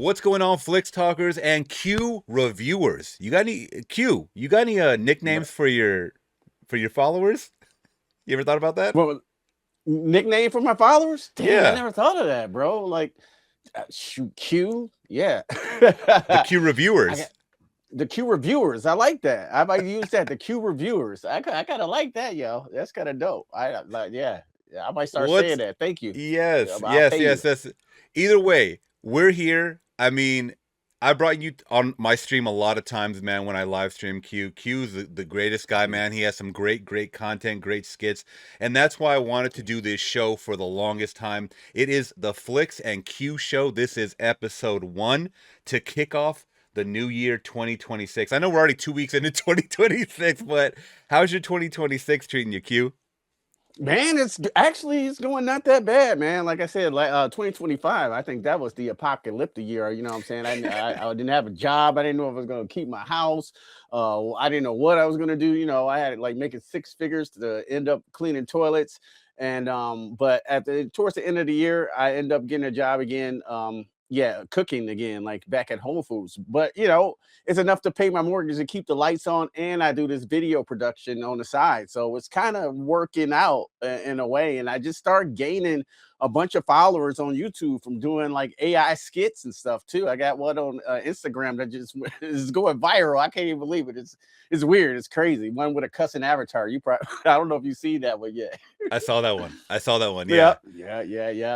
What's going on, Flix Talkers and Q reviewers? You got any Q? You got any Right. nicknames for your followers? You ever thought about that? Well, nickname for my followers? Dang, I Yeah, never thought of that, bro. Like, shoot, Q, yeah. the Q I got reviewers. the Q reviewers. I like that. I might use that. The Q reviewers. I kind of like that, yo. That's kind of dope. I like, yeah. I might start saying What's that. Thank you. Yes, I'll yes, pay yes, you. that's either way, we're here. I mean, I brought you on my stream a lot of times, man, when I live stream Q. Q's the greatest guy, man. He has some great content, great skits. And that's why I wanted to do this show for the longest time. It is the Flix and Q show. This is episode 1 to kick off the new year 2026. I know we're already 2 weeks into 2026, but how's your 2026 treating you, Q? Man, it's going not that bad, man. Like I said, like 2025, I think that was the apocalyptic year. You know what I'm saying? I didn't have a job. I didn't know if I was going to keep my house. I didn't know what I was going to do. You know, I had like making 6 figures to end up cleaning toilets. And but towards the end of the year, I end up getting a job again. Yeah, cooking again, like back at Whole Foods. But it's enough to pay my mortgage and keep the lights on, and I do this video production on the side, so it's kind of working out in a way. And I just start gaining a bunch of followers on YouTube from doing like AI skits and stuff too. I got one on Instagram that just is going viral. I can't even believe it. It's weird. It's crazy. One with a cussing avatar. You probably I don't know if you've seen that one yet. I saw that one. I saw that one. Yeah,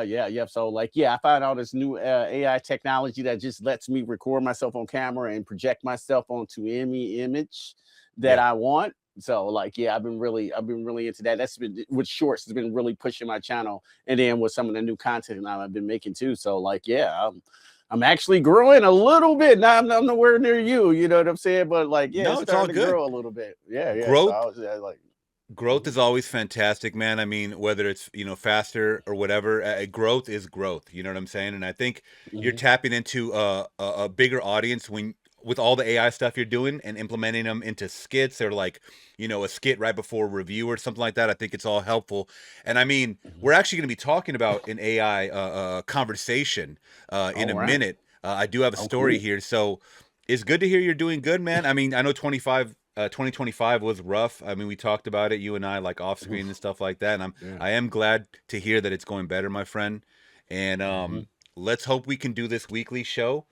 Yeah. yeah. So like, yeah, I found out this new AI technology that just lets me record myself on camera and project myself onto any image that Yeah. I want. So like, yeah, I've been really into that. That's been with shorts. Has been really pushing my channel, and then with some of the new content I've been making too. So like, yeah, I'm actually growing a little bit. Now I'm nowhere near you. You know what I'm saying? But like, yeah, No, it's it's all starting to good. grow a little bit. Yeah. So Growth I was like, growth is always fantastic, man. I mean, whether it's, faster or whatever, growth is growth. You know what I'm saying? And I think you're mhm, tapping into a bigger audience when with all the AI stuff you're doing and implementing them into skits or like, a skit right before review or something like that. I think it's all helpful. And I mean, mhm. we're actually going to be talking about an AI conversation in All a right. minute. I do have a Oh, story cool. here. So it's good to hear you're doing good, man. I mean, I know 2025 was rough. I mean, we talked about it, you and I, like off screen and Oof, stuff like that. And yeah. I am glad to hear that it's going better, my friend. And Mhm. let's hope we can do this weekly show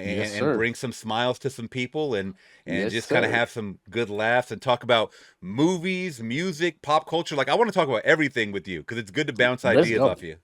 Yes, and sir. bring some smiles to some people and Yes, just kind of sir. have some good laughs and talk about movies, music, pop culture. Like I want to talk about everything with you because it's good to bounce Let's ideas go. off you.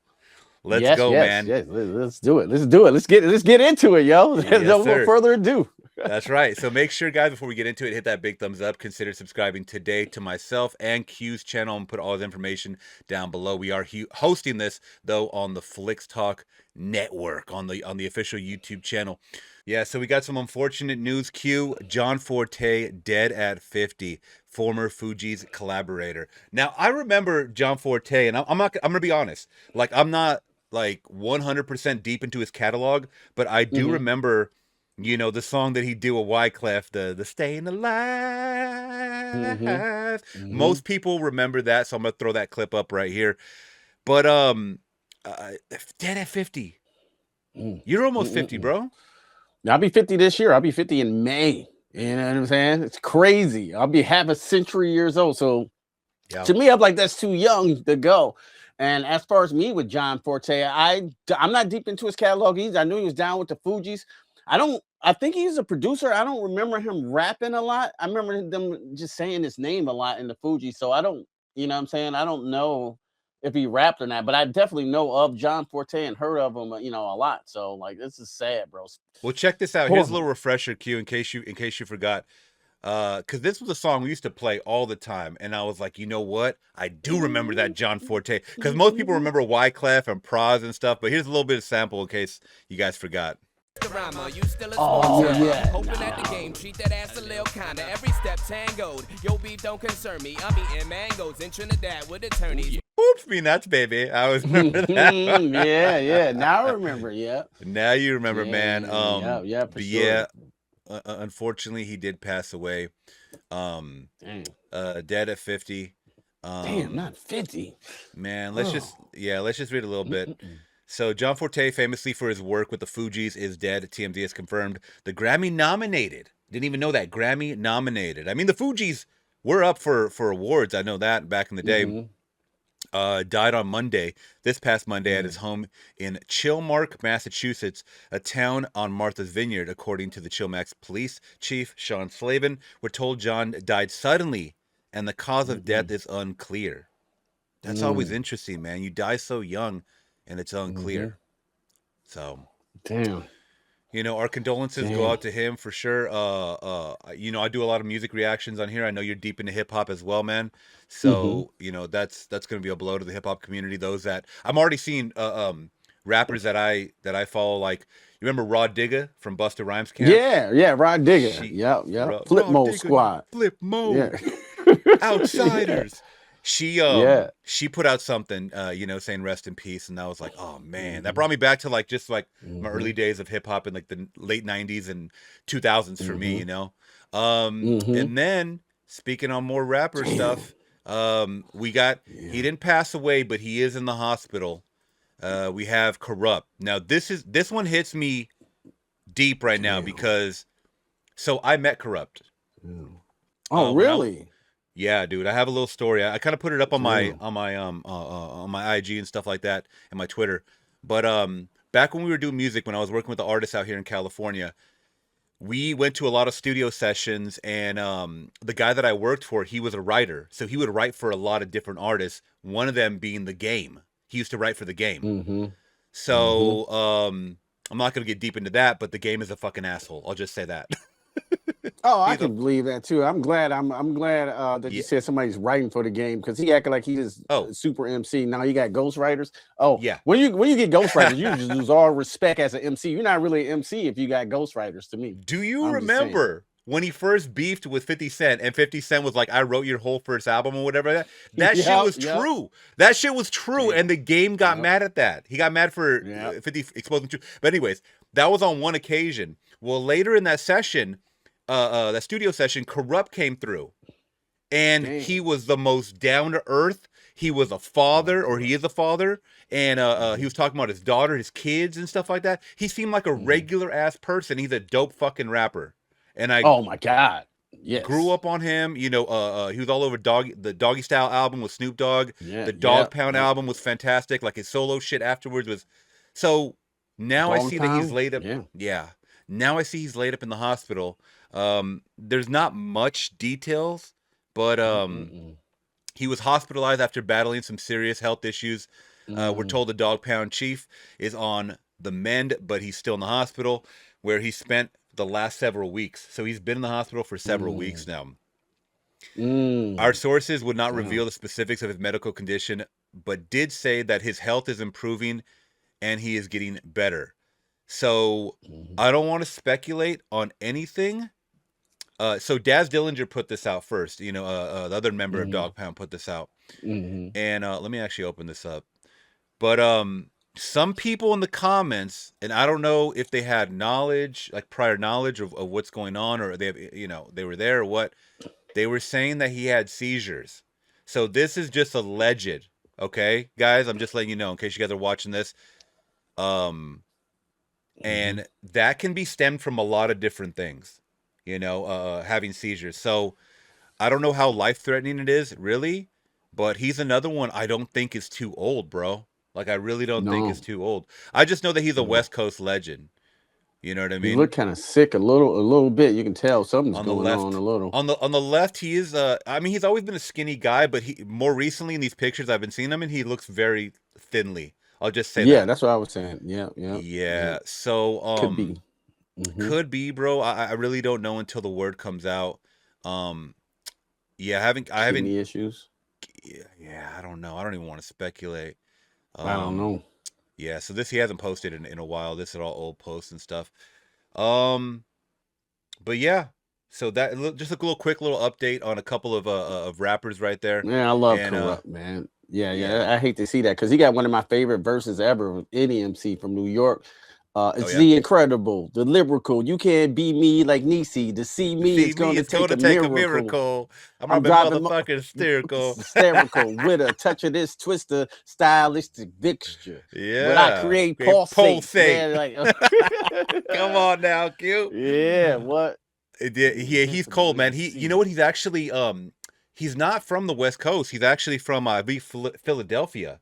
Let's Yes, go, yes, man. yes. Let's do it. Let's do it. Let's get into it, yo. Yes, No more sir. further ado. That's right. So make sure, guys, before we get into it, hit that big thumbs up. Consider subscribing today to myself and Q's channel and put all his information down below. We are hosting this though on the Flix Talk network on the official YouTube channel. Yeah, so we got some unfortunate news. Q, John Forte dead at 50, former Fuji's collaborator. Now, I remember John Forte, and I'm gonna be honest. Like, I'm not like 100% deep into his catalog, but I do hmm remember the song that he did with Wyclef, the Staying hmm Alive. hmm Most people remember that, so I'm gonna throw that clip up right here. But uh, dead at 50. mm You're almost 50, mm bro. I'll be 50 this year. I'll be 50 in May. You know what I'm saying? It's crazy. I'll be half a century years old. So Yeah. to me, I'm like, that's too young to go. And as far as me with John Forte, I'm not deep into his catalog. I knew he was down with the Fugees. I think he's a producer. I don't remember him rapping a lot. I remember them just saying his name a lot in the Fugees. So I don't, you know what I'm saying? I don't know if he rapped or not, but I definitely know of John Forte and heard of him, a lot. So like this is sad, bro. Well, check this out. Here's a little Horrible. refresher, Q, in case you forgot. Because this was a song we used to play all the time, and I was like, you know what? I do remember that John Forte. Because most people remember Wyclef and Praz and stuff, but here's a little bit of sample in case you guys forgot. The rhymer, you still a Oh small yeah, time. yeah. Hoping at the Nah. game, treat that ass a little kinda. Every step tangoed. Yo, beef don't concern me. I'm eating mangoes in Trinidad with attorneys. Oops, me nuts, baby. I was remember that. Yeah. Now I remember. Yeah. Now you remember, man. Yeah, for But sure. yeah, unfortunately, he did pass away. Um, Damn. dead at 50. Damn, Um, not 50. man, let's just Oh. yeah, let's just read a little bit. Mm-mm-mm. So John Forte, famously for his work with the Fugees, is dead. TMZ has confirmed. The Grammy nominated. Didn't even know that. Grammy nominated. I mean, the Fugees were up for awards. I know that back in the day. Mhm. Died on Monday, this past Monday, at his home in Chilmark, Massachusetts, a town on Martha's Vineyard, according to the Chilmax police chief, Sean Slavin. We're told John died suddenly, and the cause of death is unclear. That's always interesting, man. You die so young, and it's unclear. So, Damn. you know, our condolences go out to him for sure. You know, I do a lot of music reactions on here. I know you're deep into hip hop as well, man. So, you know, that's gonna be a blow to the hip hop community. Those that I'm already seeing rappers that I follow, like you remember Rod Digga from Busta Rhymes Camp? Yeah, Rod Digga. Yep. Flip Rod Mode Digga, Squad. Flip Mode. Yeah. Outsiders. She Yeah. she put out something you know, saying rest in peace, and I was like, oh man, that brought me back to like just like my early days of hip hop in like the late 90s and 2000s for me, you know. And then speaking on more rapper stuff, we got he didn't pass away, but he is in the hospital. We have Kurupt. Now this one hits me deep right now because so I met Kurupt. Oh, really? Yeah, dude, I have a little story. I kind of put it up on my on my IG and stuff like that, and my Twitter. But back when we were doing music, when I was working with the artists out here in California, we went to a lot of studio sessions, and the guy that I worked for, he was a writer, so he would write for a lot of different artists. One of them being The Game. He used to write for The Game. So I'm not gonna get deep into that, but The Game is a fucking asshole. I'll just say that. Oh, I can believe that too. I'm glad that you said somebody's writing for The Game, because he acted like he is super MC. Now you got ghostwriters. Oh yeah. When you get ghostwriters, you just lose all respect as an MC. You're not really an MC if you got ghostwriters, to me. Do you remember when he first beefed with 50 Cent, and 50 Cent was like, I wrote your whole first album or whatever? That shit was true. That shit was true. And The Game got mad at that. He got mad for 50 exposing truth. But anyways, that was on one occasion. Well, later in that session, that studio session, Kurupt came through, and he was the most down to earth. He was a father, or he is a father, and he was talking about his daughter, his kids, and stuff like that. He seemed like a regular ass person. He's a dope fucking rapper, and oh my god, yes, grew up on him. You know, he was all over the Doggy Style album with Snoop Dogg. The Dog Pound album was fantastic. Like his solo shit afterwards was. So now I see that he's laid up. Yeah. Now I see he's laid up in the hospital. There's not much details, but he was hospitalized after battling some serious health issues. We're told the Dog Pound chief is on the mend, but he's still in the hospital, where he spent the last several weeks. So he's been in the hospital for several weeks now. Our sources would not reveal the specifics of his medical condition, but did say that his health is improving and he is getting better. So I don't want to speculate on anything. So Daz Dillinger put this out first. You know, the other member of Dog Pound put this out. And let me actually open this up. But some people in the comments, and I don't know if they had knowledge, like prior knowledge of what's going on, or they have, you know, they were there or what. They were saying that he had seizures. So this is just alleged. Okay, guys, I'm just letting you know in case you guys are watching this. And that can be stemmed from a lot of different things, you know, having seizures. So I don't know how life-threatening it is, really, but he's another one I don't think is too old, bro. Like, I really don't think is too old. I just know that he's a West Coast legend. You know what I mean? He looked kind of sick a little bit. You can tell something's going on a little. On the left, he is. I mean, he's always been a skinny guy, but he more recently in these pictures I've been seeing him, and he looks very thinly. I'll just say that. Yeah, that's what I was saying. Yeah. So could be. Could be, bro. I really don't know until the word comes out. Yeah, I haven't Kidney issues. Yeah, I don't know. I don't even want to speculate. I don't know. Yeah, so he hasn't posted in a while. This is all old posts and stuff. But yeah, so that just a quick little update on a couple of rappers right there. Yeah, I love Kurupt, man. Yeah. I hate to see that, because he got one of my favorite verses ever with any MC from New York. It's yeah. the incredible, the lyrical. You can't be me like Nisi. To see me, See it's me, gonna it's take gonna a take a miracle. miracle. I'm I'm robbing driving motherfuckers hysterical. hysterical with a touch of this twister, stylistic mixture. What I Yeah. create, Great pulsate, pulsate. man. Like, Come on now, Q. yeah, what? He's cold, man. You know what? He's actually he's not from the West Coast. He's actually from I believe Philadelphia,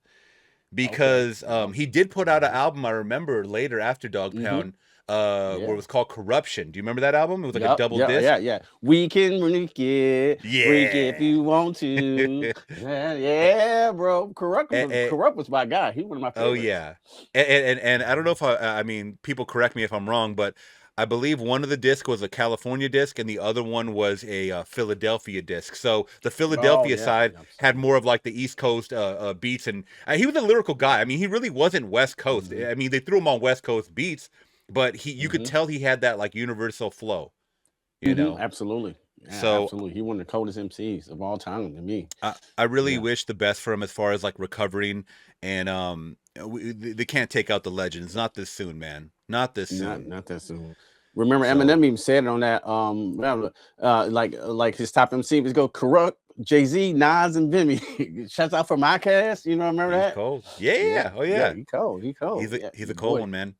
because he did put out an album. I remember later after Dog Pound, where it was called Corruption. Do you remember that album? It was like a double disc. Yeah. We can freak it, freak if you want to. yeah, bro. Kurupt was my guy. He was one of my favorites. Oh yeah, and I don't know if I mean, people correct me if I'm wrong, but I believe one of the discs was a California disc and the other one was a Philadelphia disc. So the Philadelphia side had more of like the East Coast beats, and he was a lyrical guy. I mean, he really wasn't West Coast. I mean, they threw him on West Coast beats, but you could tell he had that like universal flow. You know, absolutely. Yeah, so absolutely, he one of the coldest MCs of all time to me. I really wish the best for him as far as like recovering, and they can't take out the legends. Not this soon, man. Not this soon. Not that soon. Remember, Eminem even said it on that like his top MC was go Kurupt, Jay-Z, Nas, and Vimy. Shouts out for my cast. You know, remember that? Cold. Yeah. Oh yeah. He cold. He's a cold one, man.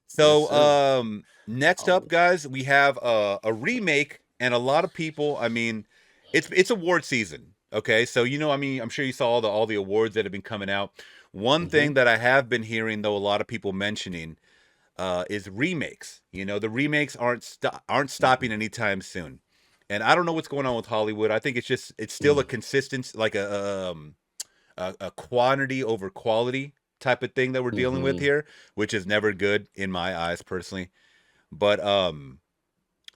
So next up, guys, we have a remake, and a lot of people. I mean, it's award season. Okay, so you know, I mean, I'm sure you saw all the awards that have been coming out. One thing that I have been hearing, though, a lot of people mentioning, is remakes. You know, the remakes aren't stopping anytime soon, and I don't know what's going on with Hollywood. I think it's still a consistency, like a quantity over quality type of thing that we're dealing with here, which is never good in my eyes personally. But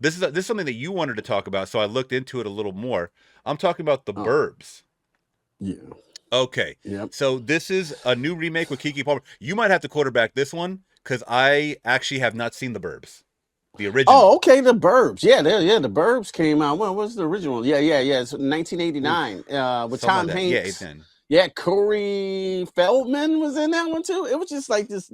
this is something that you wanted to talk about, so I looked into it a little more. I'm talking about the Burbs. Yeah. Okay. Yep. So this is a new remake with Keke Palmer. You might have to quarterback this one because I actually have not seen the Burbs, the original. Oh, okay, the Burbs. Yeah, the Burbs came out. When was the original? Yeah. It's 1989 with Tom Hanks. Yeah, yeah, Corey Feldman was in that one too. It was just like this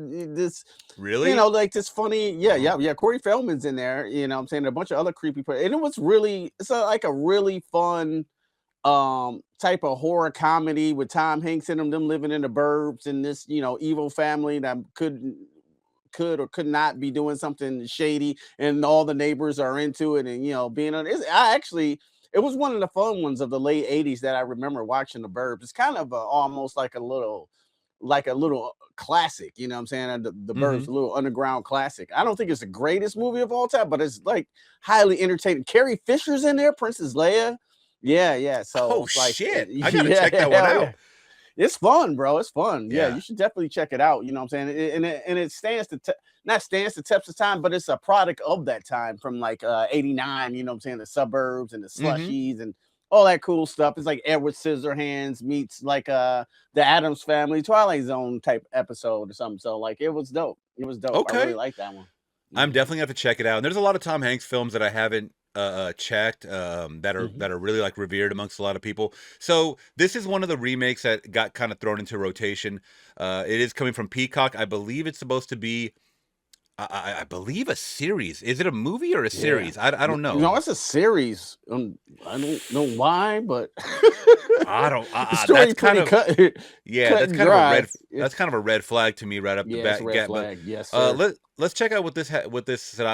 really, you know, like this funny. Yeah. Corey Feldman's in there. You know what I'm saying? A bunch of other creepy people. And it was really, like a really fun type of horror comedy with Tom Hanks in them living in the burbs and this, you know, evil family that could or could not be doing something shady, and all the neighbors are into it, and you know, being on it. It was one of the fun ones of the late 80s that I remember watching the Burbs. It's kind of almost like a little classic, you know what I'm saying? The Burbs, a little underground classic. I don't think it's the greatest movie of all time, but it's like highly entertaining. Carrie Fisher's in there, Princess Leia. Yeah. So shit, I gotta check that one out. Yeah. It's fun, bro. It's fun. Yeah, you should definitely check it out. You know what I'm saying? And it stands to not stands the test of time, but it's a product of that time from like 89. You know what I'm saying? The suburbs and the slushies and all that cool stuff. It's like Edward Scissorhands meets like the Addams Family Twilight Zone type episode or something. So like it was dope. Okay. I really like that one. I'm definitely gonna have to check it out. And there's a lot of Tom Hanks films that I haven't checked that are really like revered amongst a lot of people. So this is one of the remakes that got kind of thrown into rotation. It is coming from Peacock. I believe it's supposed to be I believe a series. Is it a movie or a series? I don't know. No, it's a series. I don't know why, but I don't. That's kind of that's kind of a red flag to me right up the bat. Red flag. Yes, sir. Let's check out what this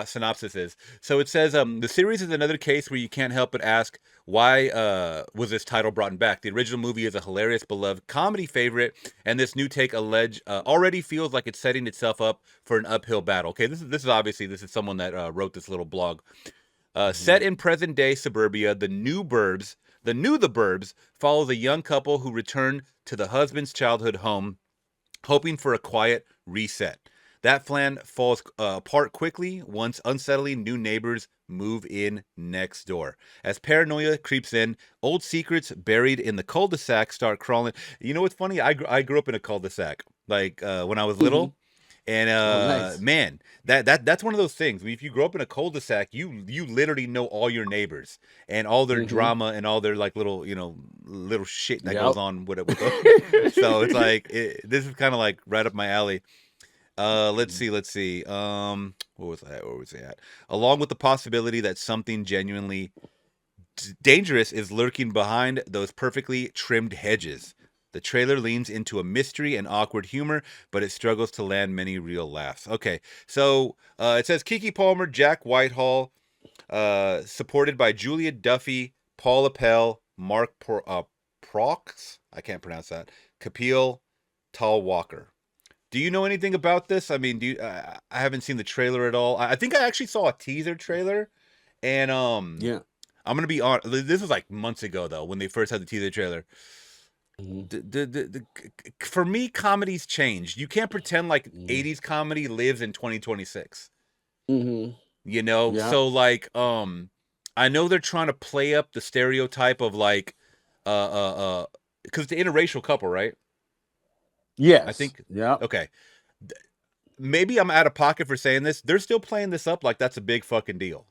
synopsis is. So it says the series is another case where you can't help but ask why was this title brought back. The original movie is a hilarious, beloved comedy favorite, and this new take already feels like it's setting itself up for an uphill battle. Okay, this is someone that wrote this little blog. Set in present day suburbia, the new The Burbs follows a young couple who return to the husband's childhood home, hoping for a quiet reset. That plan falls apart quickly once unsettling new neighbors move in next door. As paranoia creeps in, old secrets buried in the cul-de-sac start crawling. You know what's funny? I grew up in a cul-de-sac, like when I was little. And nice. Man, that's one of those things. If you grow up in a cul-de-sac, you literally know all your neighbors and all their drama and all their like little shit that goes on with it. So it's like this is kind of like right up my alley. Let's see. What was that? Where was it at? Along with the possibility that something genuinely dangerous is lurking behind those perfectly trimmed hedges. The trailer leans into a mystery and awkward humor, but it struggles to land many real laughs. Okay, so it says Keke Palmer, Jack Whitehall, supported by Julia Duffy, Paul Appel, Mark Prox, I can't pronounce that, Kapil Talwalkar. Do you know anything about this? I mean, I haven't seen the trailer at all. I think I actually saw a teaser trailer, and Yeah. I'm gonna be on. This was like months ago though when they first had the teaser trailer. Mhm. For me, comedies changed. You can't pretend like Mhm. 80s comedy lives in 2026. Mhm. You know, Yeah. so like I know they're trying to play up the stereotype of like because it's an interracial couple, right? I Yes. think Yeah. okay. Maybe I'm out of pocket for saying this. They're still playing this up like that's a big fucking deal.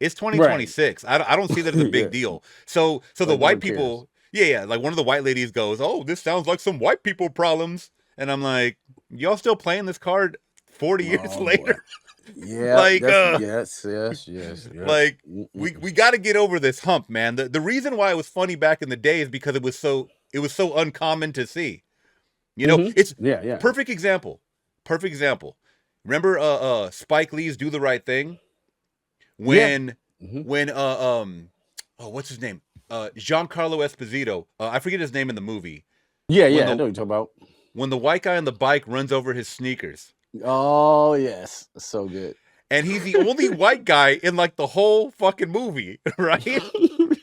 It's Right. 2026. I don't see that as a big Yeah. deal. So the Like, no white one cares. people, yeah, like one of the white ladies goes, "Oh, this sounds like some white people problems," and I'm like, "Y'all still playing this card 40 years Oh boy. later?" Yeah. like, That's yes. Yes. Yes. Yeah. like Mm-mm. we got to get over this hump, man. The reason why it was funny back in the day is because it was so uncommon to see. You know, Mhm. it's Yeah. Yeah. perfect example. Perfect example. Remember Spike Lee's Do the Right Thing? Yeah. When Mhm. when oh, what's his name? Giancarlo Esposito. I forget his name in the movie. Yeah. When Yeah. I the know what you're talking about. when the white guy on the bike runs over his sneakers. Oh yes. So good. And he's the only white guy in like the whole fucking movie, right?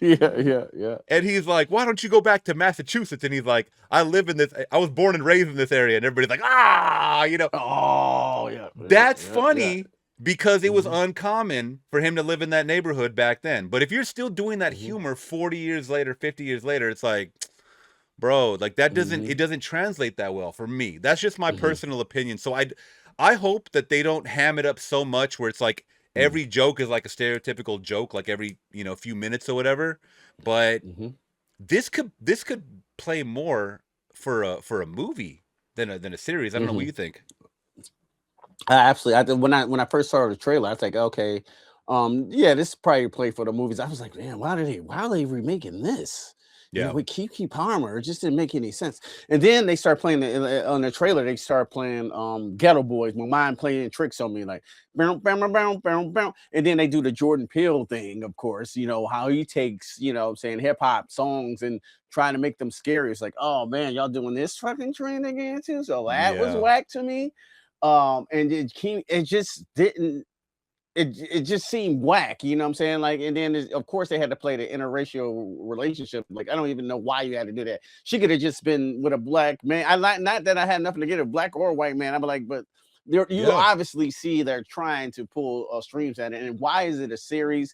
Yeah. Yeah. Yeah. And he's like, "Why don't you go back to Massachusetts?" And he's like, I was born and raised in this area." And everybody's like, "Ah, you know." Oh yeah. Yeah. That's Yeah. Yeah. funny because it was Mhm. uncommon for him to live in that neighborhood back then. But if you're still doing that Mhm. humor 40 years later, 50 years later, it's like, bro, like that doesn't Mhm. it doesn't translate that well for me. That's just my Mhm. personal opinion. So I hope that they don't ham it up so much where it's like Mhm. every joke is like a stereotypical joke like every, few minutes or whatever. But Mhm. this could play more for a movie than a series. I don't know what Mhm. you think. Absolutely. When I first saw the trailer, I was like, okay, yeah, this is probably play for the movies. I was like, man, why are they remaking this? Yeah. With Keke Palmer, it just didn't make any sense. And then they start playing on the trailer. They start playing Ghetto Boys. My mind playing tricks on me, like bow, bow, bow, bow, bow, bow. And then they do the Jordan Peele thing, of course. How he takes, what I'm saying, hip hop songs and trying to make them scary. It's like, oh man, y'all doing this fucking trend again too. So that was Yeah. whack to me. And it just didn't it just seemed whack, you know what I'm saying? Like, and then of course they had to play the interracial relationship. Like, I don't even know why you had to do that. She could have just been with a black man. I like, not that I had nothing to get a black or a white man. I'm like, but you Yeah. obviously see they're trying to pull streams at it. And why is it a series?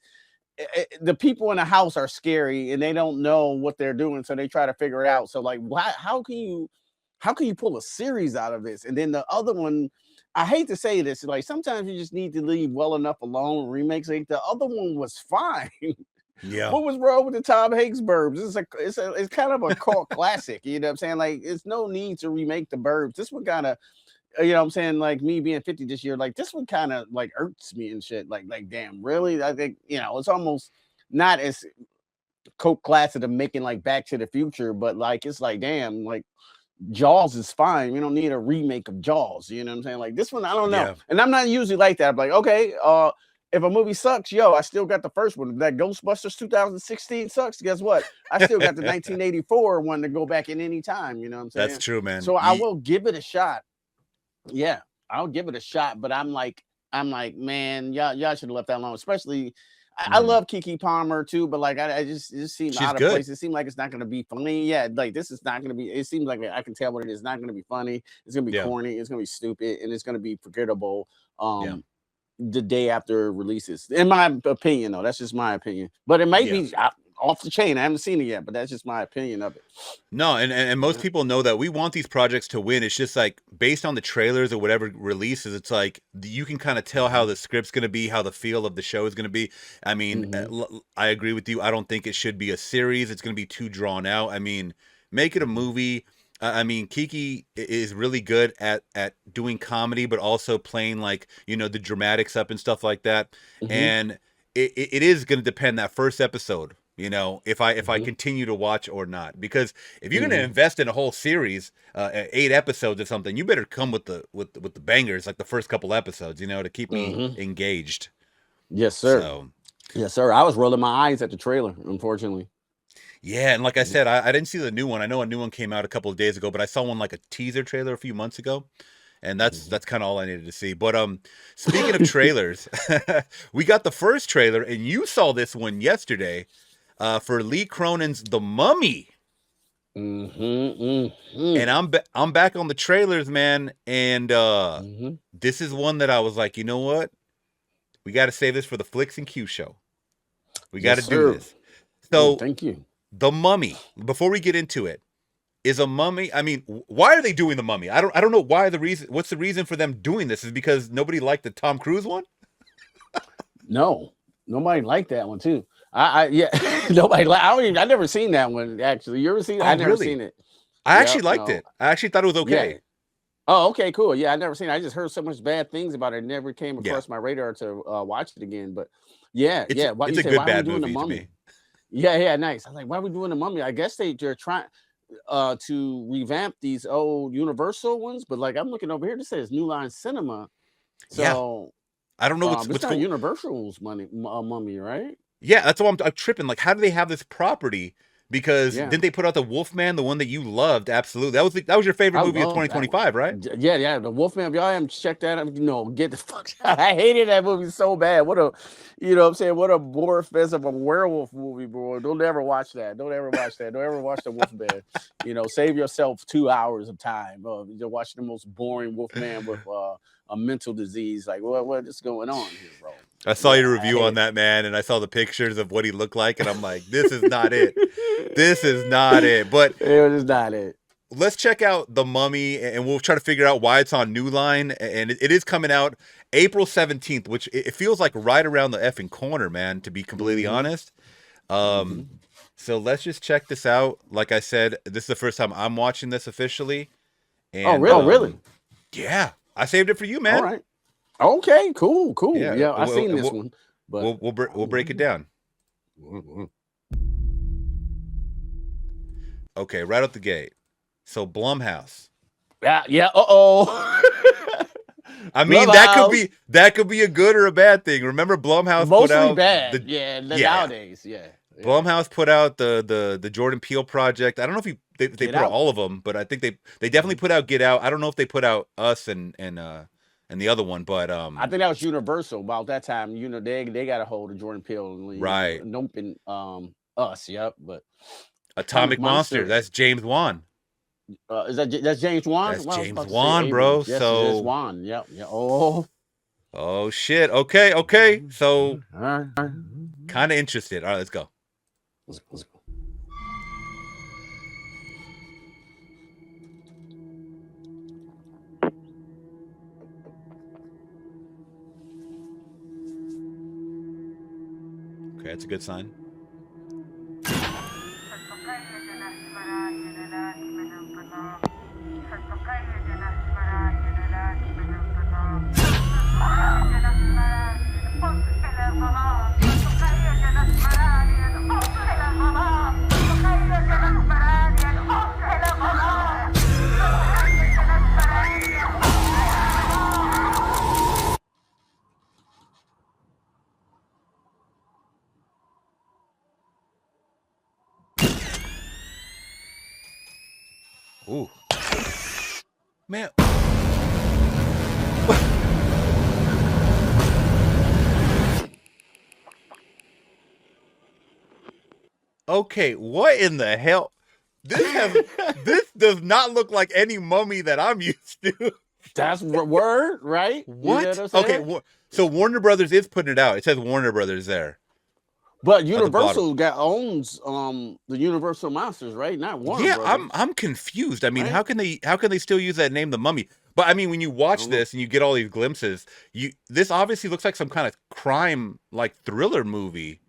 The people in the house are scary and they don't know what they're doing, so they try to figure it out. So like, why? How can you pull a series out of this? And then the other one, I hate to say this, like sometimes you just need to leave well enough alone. Remakes, like the other one was fine. Yeah. What was wrong with the Tom Hanks Burbs? It's kind of a cult classic. You know what I'm saying? Like, it's no need to remake the Burbs. This one kind of, what I'm saying, like me being 50 this year, like this one kind of like irks me and shit. Like damn, really? I think it's almost not as cult classic of making like Back to the Future, but like it's like damn, like Jaws is fine. We don't need a remake of Jaws. You know what I'm saying? Like this one, I don't know. Yeah. And I'm not usually like that. I'm like, okay, if a movie sucks, yo, I still got the first one. That Ghostbusters 2016 sucks. Guess what? I still got the 1984 one to go back in any time. You know what I'm That's saying? true, man. So I will give it a shot. Yeah, I'll give it a shot. But I'm like, man, y'all should have left that alone. Especially, I Mhm. love Keke Palmer too, but like I just it just seemed She's out of good. place. It seemed like it's not gonna be funny. Yeah, like this is not gonna be. It seems like I can tell what it is. Not gonna be funny. It's gonna be Yeah. corny. It's gonna be stupid, and it's gonna be forgettable. Yeah. The day after it releases, in my opinion, though, that's just my opinion. But it might Yeah. be off the chain. I haven't seen it yet, but that's just my opinion of it. No, and most Yeah. people know that we want these projects to win. It's just like based on the trailers or whatever releases, it's like you can kind of tell how Mhm. the script's going to be, how the feel of the show is going to be. I mean, Mhm. I agree with you. I don't think it should be a series. It's going to be too drawn out. I mean, make it a Mhm. movie. I mean, Kiki is really good at doing comedy, but also playing like the dramatics up and stuff like that. Hmm. And it is going to depend that first episode. If I Hmm. continue to watch or not, because if you're going to Hmm. invest in a whole series, 8 episodes or something, you better come with the bangers like the first couple episodes, to keep me Hmm. engaged. Yes, sir. So Yes, sir. I was rolling my eyes at the trailer, unfortunately. yeah, and like I said, I didn't see the new one. I know a new one came out a couple of days ago, but I saw one like a teaser trailer a few months ago. And that's Mhm. that's kind of all I needed to see. But speaking of trailers, we got the first trailer, and you saw this one yesterday, for Lee Cronin's The Mummy. Hmm. And I'm back on the trailers, man. And Hmm. this is one that I was like, you know what? We got to save this for the Flix and Q show. We got Yes, to do sir. this. Oh, So thank you. The Mummy. Before we get into it, is a mummy? I mean, why are they doing the mummy? I don't know why the reason. What's the reason for them doing this? Is because nobody liked the Tom Cruise one? No, nobody liked that one too. Yeah, nobody. I don't even. I never seen that one actually. You ever seen it? I Oh, never really? seen it. I Yeah, actually liked no. it. I actually thought it was Yeah. okay. Oh, okay, cool. Yeah, I never seen it. I just heard so much bad things about it. It never came Yeah, across my radar to watch it again. But yeah, it's yeah. Why it's you a say good why are we bad doing the movie to me. mummy? Yeah, yeah, nice. I was like, why are we doing the mummy? I guess they're trying to revamp these old Universal ones, but like I'm looking over here, this says New Line Cinema. Yeah, So I don't know it's what's not going. Universal's mummy, right? Yeah, that's why I'm tripping. Like, how do they have this property? Because Yeah. didn't they put out the Wolfman, the one that you loved? Absolutely, that was your favorite I movie of love that one. 2025, right? Yeah, yeah, the Wolfman. If y'all haven't checked that out, get the fuck out. I hated that movie so bad. What a, what I'm saying, what a bore fest of a werewolf movie, bro. Don't ever watch that. Don't ever watch that. Don't ever watch the Wolfman. Save yourself 2 hours of time. You're watching the most boring Wolfman with a mental disease. Like, what is going on here, bro? I saw Yeah, your I review hate on it. that, man, and I saw the pictures of what he looked like, and I'm like, this is not it. This is not it. But It was not it. let's check out The Mummy, and we'll try to figure out why it's on New Line. And it is coming out April 17th, which it feels like right around the effing corner, man, to be completely Hmm. honest. Hmm. So let's just check this out. Like I said, this is the first time I'm watching this officially. Oh, And really? yeah, I saved it for you, All man. right. Okay, cool. Yeah, Yeah, I we'll seen this we'll one, but we'll break it down. Okay, right out the gate. So Blumhouse. yeah, yeah. Uh-oh. I mean, that could be a good or a bad thing. Remember, Blumhouse put Mostly out bad. the Yeah, yeah. nowadays. Yeah. Blumhouse put out the Jordan Peele project. I don't know if they Get put out out. all of them, but I think they definitely put out Get Out. I don't know if they put out Us and the other one, but I think that was Universal about that time. They got a hold of Jordan Peele and right. Nope and Us. Yep. But Atomic Atomic Monster. Monster. That's James Wan. That's James Wan? That's Well, I was James about to say Wan, bro. Abrams. Yes, it is So Wan. Yep. Yeah. Oh. oh shit. Okay. So All right. kind of interested. All right, let's go. Let's go. Okay, that's a good sign. Ooh. Man. Okay, what in the hell? This does not look like any mummy that I'm used to. That's word, right? You know What? what I'm saying? Okay, so Warner Brothers is putting it out. It says Warner Brothers there. But At the bottom. Universal owns the Universal Monsters, right? Not Warner Yeah, Brothers. I'm confused. I mean, Right? how can they still use that name, The Mummy? But I mean, when you watch don't know. this and you get all these glimpses, this obviously looks like some kind of crime like thriller movie.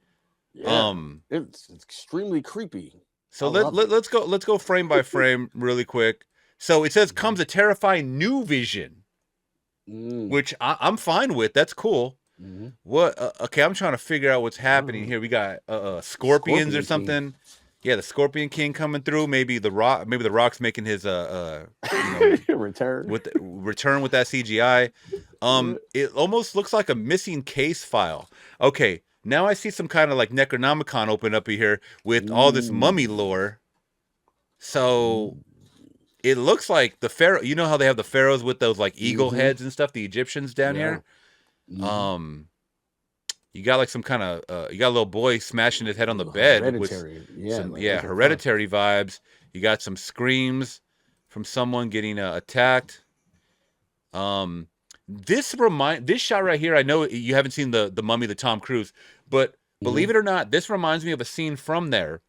Yeah. It's extremely creepy. So let's go frame by frame really quick. So it says comes a terrifying new vision, which I'm fine with. That's cool. What? Okay, I'm trying to figure out what's happening here. We got scorpions or something. King. Yeah, the Scorpion King coming through. Maybe the Rock. Maybe the Rock's making his return with that CGI. It almost looks like a missing case file. Okay, now I see some kind of like Necronomicon open up here with all this mummy lore. So it looks like the pharaoh. You know how they have the pharaohs with those like eagle heads and stuff. The Egyptians down here. You got like some kind of you got a little boy smashing his head on the bed. Hereditary. With hereditary vibes. You got some screams from someone getting attacked. This shot right here, I know you haven't seen the Mummy, the Tom Cruise, but believe it or not, this reminds me of a scene from there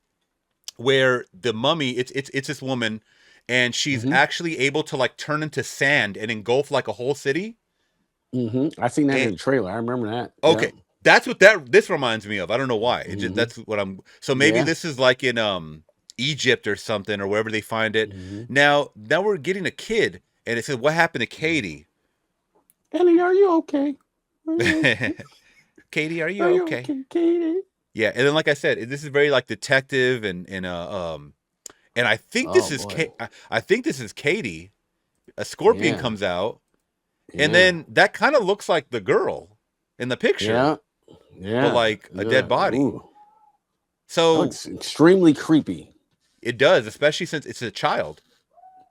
where the mummy, it's this woman, and she's actually able to like turn into sand and engulf like a whole city. I seen that in the trailer. I remember that. Okay. Yep. That's what this reminds me of. I don't know why. It just, that's what I'm. So maybe this is like in Egypt or something, or wherever they find it. Now we're getting a kid, and it said, "What happened to Katie?" Ellie, are you okay? Katie, are you okay? Katie. Yeah, and then like I said, this is very like detective, and I think this is I think this is Katie. A scorpion comes out, and then that kind of looks like the girl in the picture. Yeah, but like a dead body. Ooh. So it's extremely creepy. It does, especially since it's a child.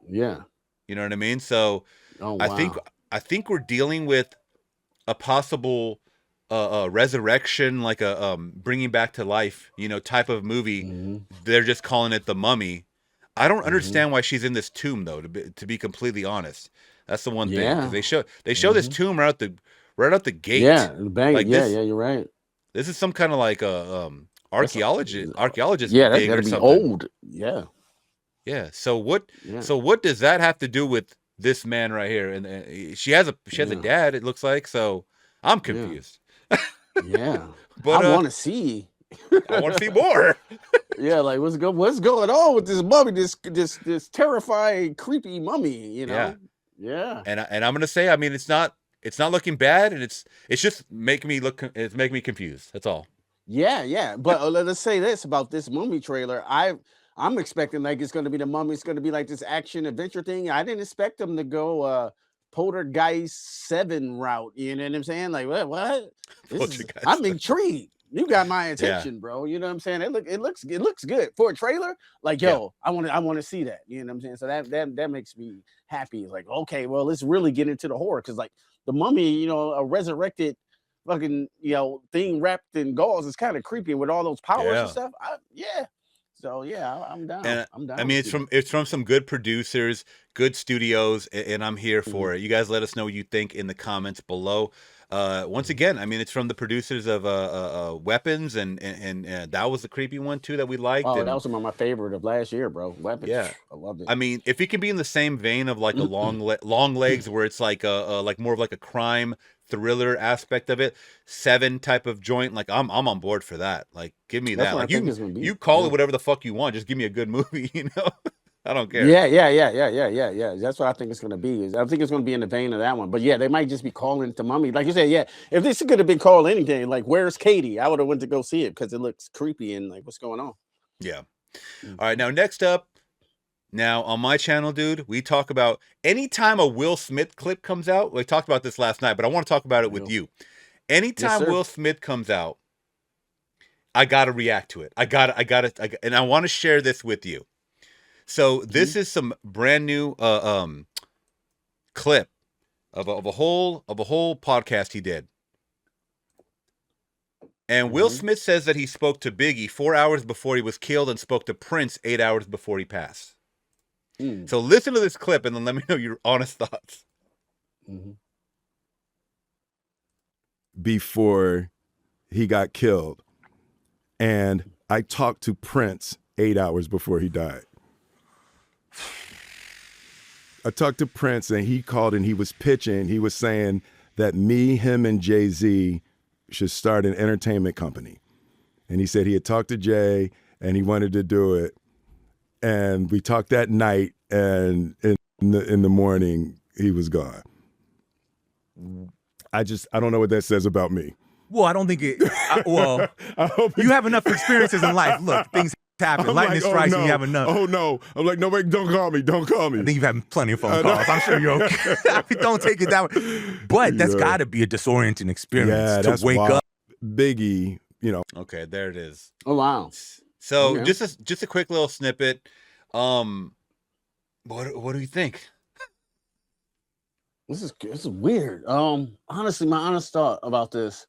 Yeah, you know what I mean. So I think we're dealing with a possible resurrection, like a bringing back to life, type of movie. They're just calling it The Mummy. I don't understand why she's in this tomb, though. To be completely honest, that's the one thing. 'Cause they show this tomb right out the gate. Yeah, bang. Like you're right. This is some kind of like archaeologist. Yeah, that's gotta be old. Yeah. Yeah. So what does that have to do with this man right here? And she has a dad. It looks like. So I'm confused. Yeah, but I want to see. I want to see more. Yeah, like what's going on with this mummy? This terrifying, creepy mummy. Yeah. And I'm gonna say, I mean, it's not looking bad, and it's just making me confused. That's all. Yeah. But let's say this about this Mummy trailer. I'm expecting like it's going to be the Mummy. It's going to be like this action adventure thing. I didn't expect them to go Poltergeist 7 route. You know what I'm saying? Like what? I'm intrigued. You got my attention, bro. You know what I'm saying? It looks good for a trailer. Like, yo, I want to see that. You know what I'm saying? So that makes me happy. Like, okay, well, let's really get into the horror, because like the Mummy, a resurrected fucking thing wrapped in gauze is kind of creepy with all those powers and stuff. So I'm down. I'm down. I mean, it's from some good producers, good studios, and I'm here for it. You guys let us know what you think in the comments below. Once again, I mean, it's from the producers of Weapons, and that was the creepy one too that we liked. Oh, that was my favorite of last year, bro. Weapons. Yeah, I loved it. I mean, if it can be in the same vein of like a long legs, where it's like like more of like a crime thriller aspect of it, 7 type of joint, like I'm on board for that. Like, give me that. Like, you call it whatever the fuck you want. Just give me a good movie. I don't care. Yeah. That's what I think it's going to be. I think it's going to be in the vein of that one. But yeah, they might just be calling it the Mummy. Like you said, yeah, if this could have been called anything, like Where's Katie? I would have went to go see it because it looks creepy and like what's going on. Yeah. All right. Now, next up, on my channel, dude, we talk about anytime a Will Smith clip comes out. We talked about this last night, but I want to talk about it with you. Anytime Will Smith comes out, I got to react to it. And I want to share this with you. So this is some brand new clip of a whole podcast he did. And Will Smith says that he spoke to Biggie 4 hours before he was killed and spoke to Prince 8 hours before he passed. So listen to this clip and then let me know your honest thoughts. Before he got killed. And I talked to Prince 8 hours before he died. I talked to Prince and he called and he was pitching. He was saying that him and Jay-Z should start an entertainment company. And he said he had talked to Jay and he wanted to do it. and we talked that night, and in the morning he was gone. I don't know what that says about me. Well, I don't think it. Well, I hope you have enough experiences in life. Look, things happen. I'm Lightning like, strikes, oh, and you have enough. Oh no! I'm like, no, wait, don't call me. Don't call me. I think you've had plenty of phone calls. I'm sure you're okay. Don't take it that way. But that's got to be a disorienting experience to wake up. Biggie, you know. Okay, there it is. Oh wow. So Okay. just a quick little snippet. What do you think? This is weird. Honestly, my honest thought about this.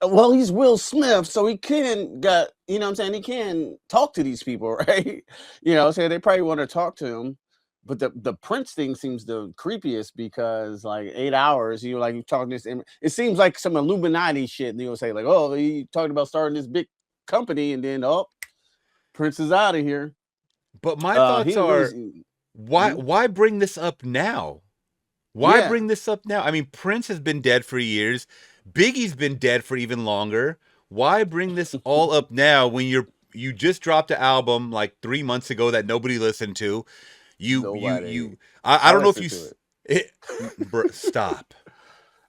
Well, he's Will Smith, so he can you know what I'm saying, he can talk to these people, right? You know, so they probably want to talk to him. But the Prince thing seems the creepiest because like 8 hours, you know, like you talking this, it seems like some Illuminati shit. And you'll say like, oh, he talking about starting this big company, and then Prince is out of here. But my thoughts are, why bring this up now? Why bring this up now? I mean, Prince has been dead for years. Biggie's been dead for even longer. Why bring this all up now when you just dropped an album like 3 months ago that nobody listened to? I don't know if you stop.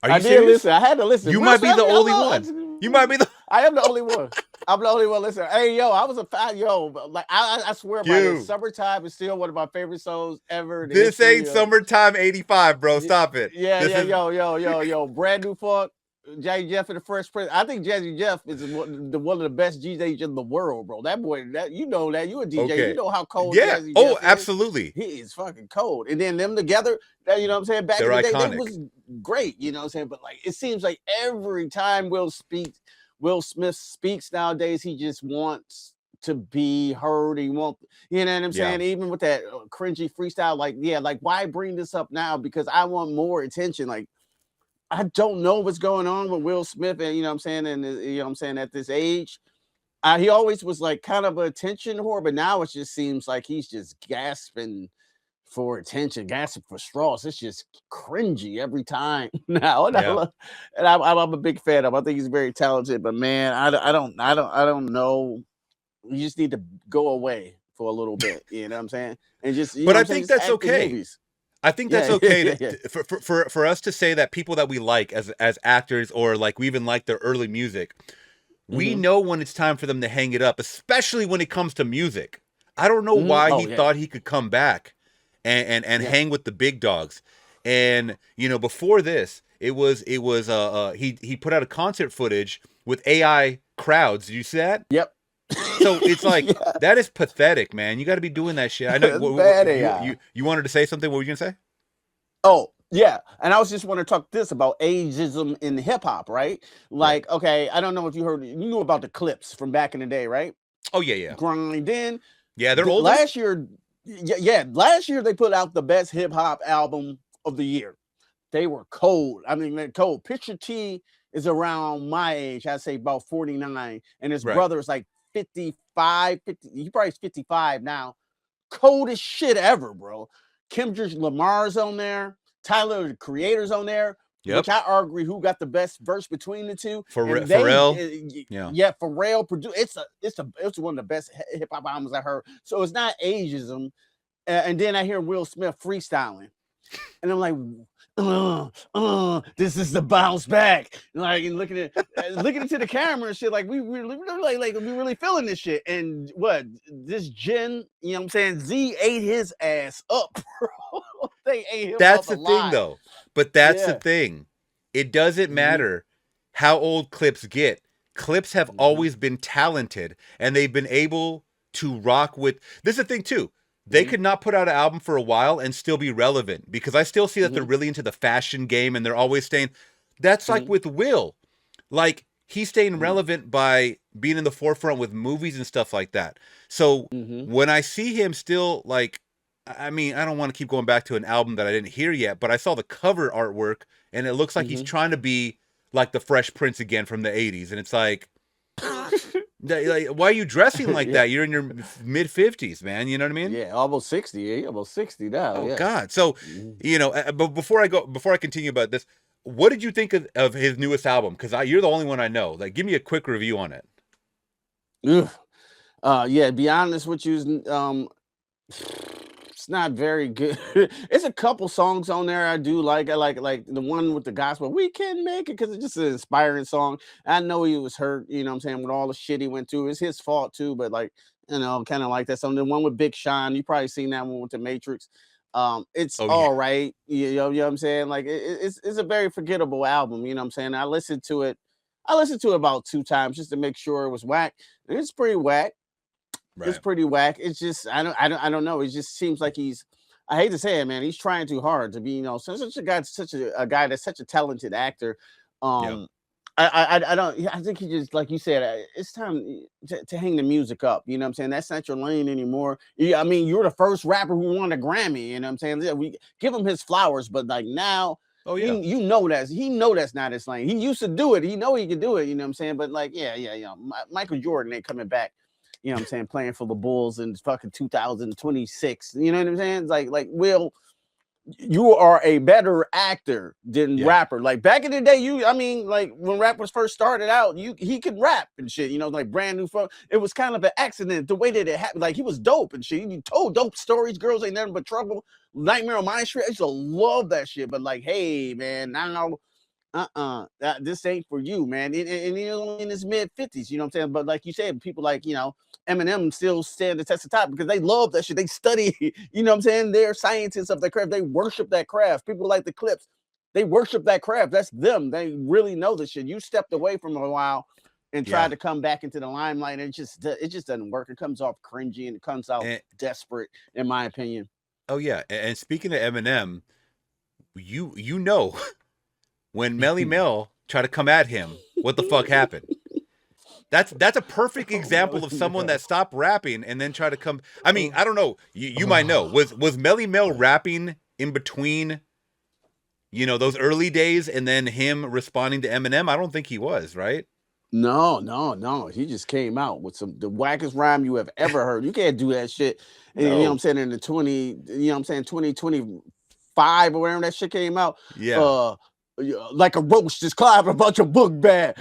Are you serious? Listen. I had to listen. You might be the only one. You might be the. I am the only one. I'm the only one. Listen, hey, yo, I was a fan, like I swear by this. Summertime is still one of my favorite songs ever. This ain't Summertime 85, bro. Stop it. Yo, brand new funk. Jazzy Jeff and the Fresh Prince. I think Jazzy Jeff is one of the best DJs in the world, bro. That boy, you know that. You a DJ. Okay. You know how cold Jazzy Jeff is. Absolutely. He is fucking cold. And then them together, you know what I'm saying? Back in the day, that was great. You know what I'm saying? But like, it seems like every time Will Smith speaks nowadays, he just wants to be heard. He wants, you know what I'm saying? Even with that cringy freestyle, like why bring this up now? Because I want more attention. Like, I don't know what's going on with Will Smith, and you know what I'm saying, and you know what I'm saying, at this age. He always was like kind of an attention whore, but now it just seems like he's just gasping for attention, gasping for straws. It's just cringy every time now. And I'm a big fan of him. I think he's very talented, but man, I don't know. You just need to go away for a little bit. You know what I'm saying? And just, but I think that's okay. I think that's okay for us to say that people that we like as actors, or like we even like their early music, we know when it's time for them to hang it up, especially when it comes to music. I don't know why he thought he could come back and hang with the big dogs. And you know, before this, it was he put out a concert footage with AI crowds. Did you see that? Yep. So it's like that is pathetic, man. You got to be doing that shit. I know you wanted to say something. What were you gonna say? Oh yeah, and I was just want to talk this about ageism in hip hop, right? Like, okay, I don't know if you knew about the Clips from back in the day, right? Oh yeah. Grindin'. Yeah, they're old. Last year, last year they put out the best hip hop album of the year. They were cold. I mean, they're cold. Picture T is around my age. I'd say about 49, and his brother is like 55, 50, he probably is 55 now. Coldest shit ever, bro. Kendrick Lamar's on there. Tyler, the Creator's on there. Which I argue who got the best verse between the two. Pharrell. Pharrell produced. It's one of the best hip hop albums I heard. So it's not ageism. And then I hear Will Smith freestyling, and I'm like, this is the bounce back. Like, and looking into the camera and shit, like we really feeling this shit. And what this Gen, you know what I'm saying, Z ate his ass up, bro. They ate him That's up the alive. thing, though. But that's the thing. It doesn't matter how old Clips get. Clips have always been talented, and they've been able to rock with. This is the thing too. They could not put out an album for a while and still be relevant, because I still see that they're really into the fashion game, and they're always staying. That's like with Will. Like, he's staying relevant by being in the forefront with movies and stuff like that. So when I see him still, like, I mean, I don't want to keep going back to an album that I didn't hear yet, but I saw the cover artwork, and it looks like he's trying to be like the Fresh Prince again from the 80s. And it's like, why are you dressing like that? You're in your mid-50s, man. You know what I mean? Yeah, almost 60. Almost 60 now. Oh, God. So, you know, but before I continue about this, what did you think of his newest album? Because you're the only one I know. Like, give me a quick review on it. Yeah, be honest with you, It's not very good. It's a couple songs on there I do like. I like the one with the gospel. We can make it because it's just an inspiring song. I know he was hurt, you know what I'm saying, with all the shit he went through. It's his fault too, but like, kind of like that. Some the one with Big Sean, you probably seen that one with the Matrix. It's Oh yeah, all right. You know what I'm saying? Like it's a very forgettable album, you know what I'm saying? I listened to it about 2 times just to make sure it was whack. And it's pretty whack. It's right. pretty whack. It's just I don't know. It just seems like he's I hate to say it, man. He's trying too hard to be, such a guy, a guy that's such a talented actor. Yeah. Um, I don't. I think he just like you said. It's time to hang the music up. You know what I'm saying? That's not your lane anymore. Yeah, I mean, you're the first rapper who won a Grammy. You know what I'm saying? Yeah, we give him his flowers, but like now. Oh You, yeah. you know that's not his lane. He used to do it. He know he can do it. You know what I'm saying? But like, yeah. Michael Jordan ain't coming back. You know what I'm saying? Playing for the Bulls in fucking 2026. You know what I'm saying? It's like Will, you are a better actor than Yeah. rapper. Like back in the day, I mean, like when rappers first started out, he could rap and shit. Like brand new. It was kind of an accident the way that it happened. Like he was dope and shit. He told dope stories. Girls ain't nothing but trouble. Nightmare on My Street. I used to love that shit. But like, hey man, now this ain't for you, man. And he's only in his mid-50s, you know what I'm saying? But like you said, people like, Eminem still stand the test of time because they love that shit. They study, you know what I'm saying? They're scientists of their craft. They worship that craft. People like the Clips, they worship that craft. That's them. They really know the shit. You stepped away from a while and Yeah. tried to come back into the limelight, and it just doesn't work. It comes off cringy and it comes out And, desperate, in my opinion. oh yeah. And speaking of Eminem, you know when Melly Mel tried to come at him, what the fuck happened? That's a perfect example of someone that stopped rapping and then tried to come. I mean, I don't know. You might know. Was Melly Mel rapping in between, those early days and then him responding to Eminem? I don't think he was, right? No. He just came out with the wackest rhyme you have ever heard. You can't do that shit. And, you know what I'm No. saying? In the 2025 or wherever that shit came out. Yeah. Like a roach just climbing a bunch of book bag.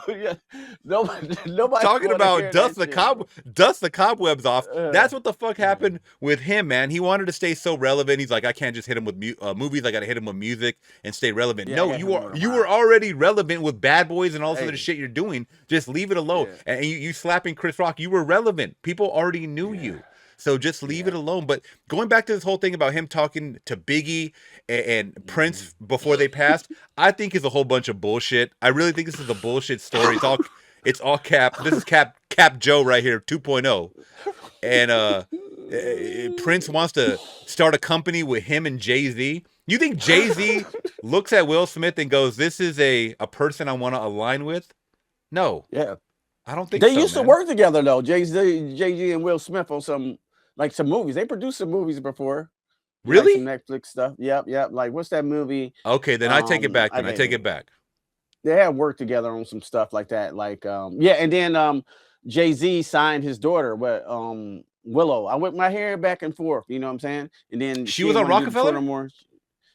Yeah, nobody Talking wanna about hear dust that the shit. dust the cobwebs off. Uh, That's what the fuck happened with him, man. He wanted to stay so relevant. He's like, I can't just hit him with movies. I got to hit him with music and stay relevant. yeah, I No, got you him are with a you were rhyme. already relevant with Bad Boys and all this other Hey, shit you're doing. Just leave it alone. yeah, And you slapping Chris Rock, you were relevant. People already knew yeah, you. So just leave it yeah. alone. But going back to this whole thing about him talking to Biggie and Mhm. Prince before they passed, I think is a whole bunch of bullshit. I really think this is a bullshit story. It's all cap. This is Cap Joe right here, 2.0. And Prince wants to start a company with him and Jay-Z. You think Jay-Z looks at Will Smith and goes, "This is a person I want to align with"? No, Yeah. I don't think They so, used to man. work together though, Jay Z and Will Smith on some movies. They produced some movies before, like some Really? Netflix stuff. Yep. Like what's that movie? Okay, then I take it back. I Then I can't take think. it back. They had worked together on some stuff like that. Like yeah, and then Jay Z signed his daughter, but Willow. I whipped my hair back and forth. You know what I'm saying? And then She she was didn't on want to do the tour no Rockefeller? more.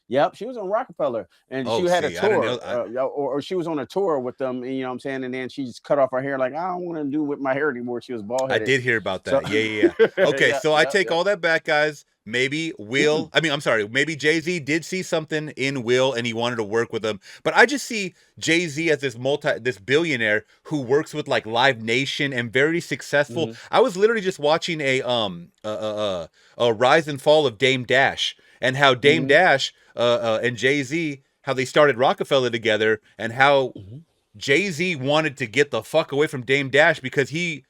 Yep, she was on Rockefeller, and she Oh, had a see, I didn't know. tour, or she was on a tour with them. And, you know what I'm saying? And then she just cut off her hair, like I don't want to do with my hair anymore. She was bald I headed. did hear about So that. Yeah. Okay, yeah, so I yeah, take yeah. all that back, guys. Maybe I'm sorry, maybe Jay-Z did see something in Will and he wanted to work with him. But I just see Jay-Z as this billionaire who works with like Live Nation and very successful. Mhm, I was literally just watching a rise and fall of Dame Dash and how Dame mhm, Dash and Jay-Z, how they started Rockefeller together, and how mhm, Jay-Z wanted to get the fuck away from Dame Dash because he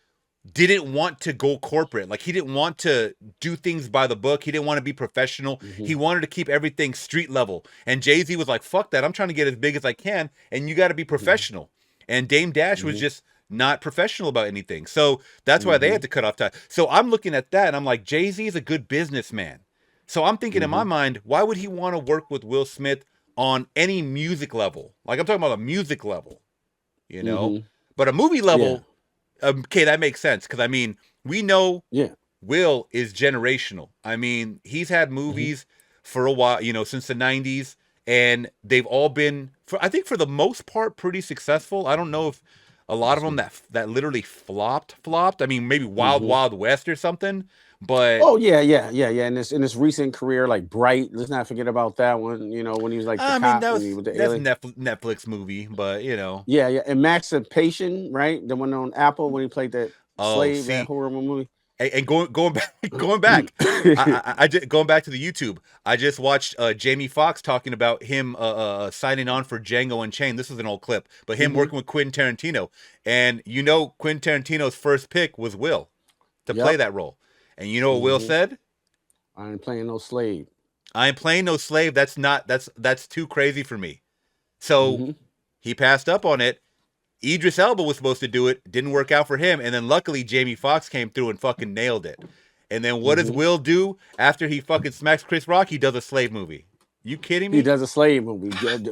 didn't want to go corporate. Like he didn't want to do things by the book. He didn't want to be professional. mhm, He wanted to keep everything street level. And Jay-Z was like, fuck that. I'm trying to get as big as I can and you got to be mhm, professional. And Dame Dash was mhm, just not professional about anything. So that's why they had mhm, to cut off time. So I'm looking at that and I'm like, Jay-Z is a good businessman. So I'm thinking in my mhm, mind, why would he want to work with Will Smith on any music level? Like I'm talking about a music level, you know? mhm. But a movie Yeah, level, okay, that makes sense. Because I mean, we know yeah. Will is generational. I mean, he's had Mhm, movies for a while, since the 90s, and they've all been, I think for the most part, pretty successful. I don't know if a lot of them that literally flopped. I mean, maybe Wild mhm, Wild West or something, But Oh yeah. In this recent career, like Bright, let's not forget about that one. You know, when he was like the I mean, cop and he was the that's alien. Netflix movie, but you know. Yeah. Emancipation, right? The one on Apple when he played that Oh, slave, that see, horrible movie. and going back, I just going back to the YouTube. I just watched Jamie Foxx talking about him signing on for Django Unchained. This was an old clip, but him Mhm. working with Quentin Tarantino, and you know Quentin Tarantino's first pick was Will to play Yep. that role, and you know what Will Mhm. said? I ain't playing no slave. I ain't playing no slave. That's too crazy for me. So Mhm. he passed up on it. Idris Elba was supposed to do it, didn't work out for him, and then luckily Jamie Foxx came through and fucking nailed it. And then what does Mhm. Will do after he fucking smacks Chris Rock? He does a slave movie. You kidding He me? does a slave movie,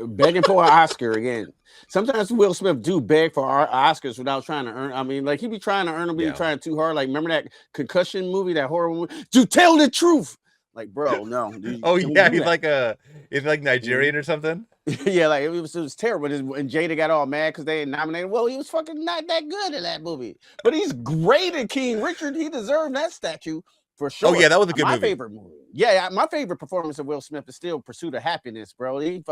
begging for an Oscar again. Sometimes Will Smith do beg for Oscars without trying to earn. I mean, like he be trying to earn them, be trying too hard. Like remember that Concussion movie, that horrible movie? To tell the truth, like bro, no. Oh don't yeah, do that. he's like Nigerian or something. Yeah, like it was terrible. And Jada got all mad because they nominated. Well, he was fucking not that good in that movie, but he's great in King Richard. He deserved that statue for sure. Oh yeah, that was a good my movie. favorite movie. Yeah, my favorite performance of Will Smith is still Pursuit of Happiness, bro. He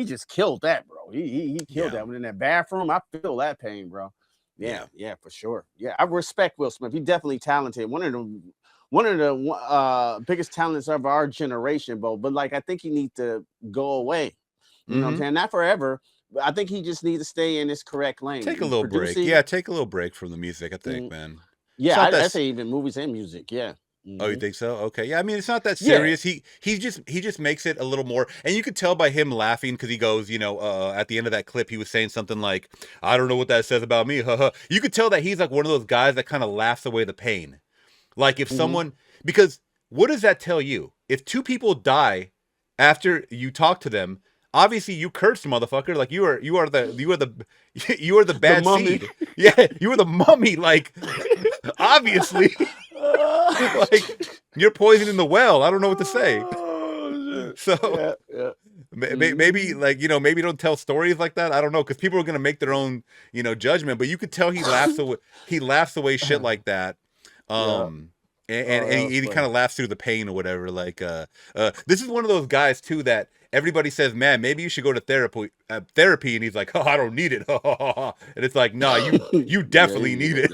just killed that, bro. He killed that one in that bathroom. I feel that pain, bro. Yeah, for sure. Yeah, I respect Will Smith. He's definitely talented. One of the biggest talents of our generation, bro. But like, I think he needs to go away. You know what I'm saying? Not forever, but I think he just needs to stay in his correct lane. Take a little break. Yeah, take a little break from the music, I think, man. Yeah, I say even movies and music. Yeah. Oh, you think so? Okay. Yeah, I mean, it's not that serious. Yeah. He just makes it a little more, and you could tell by him laughing because he goes, you know, at the end of that clip, he was saying something like, "I don't know what that says about me." You could tell that he's like one of those guys that kind of laughs away the pain. Like if someone, because what does that tell you? If two people die after you talk to them, obviously you cursed, motherfucker. Like you are the bad seed. Yeah, you were the mummy. Like obviously. Like you're poisoning the well. I don't know what to say. So maybe like, you know, maybe don't tell stories like that. I don't know, because people are gonna make their own, you know, judgment. But you could tell he laughs away shit like that. And he kind of laughs through the pain or whatever. Like this is one of those guys too that everybody says, man, maybe you should go to therapy, and he's like, oh, I don't need it. And it's like, nah, you definitely need it.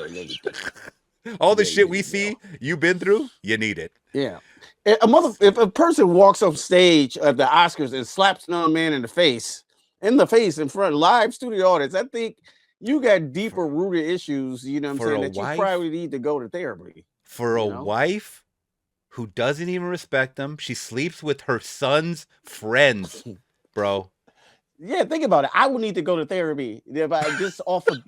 All the shit we see you've been through, you need it. Yeah. If a person walks off stage at the Oscars and slaps another man in the face in front of live studio audience, I think you got deeper rooted issues, you know what I'm saying, that you probably need to go to therapy. For a wife who doesn't even respect them, she sleeps with her son's friends, bro. Yeah, think about it. I would need to go to therapy if I just off of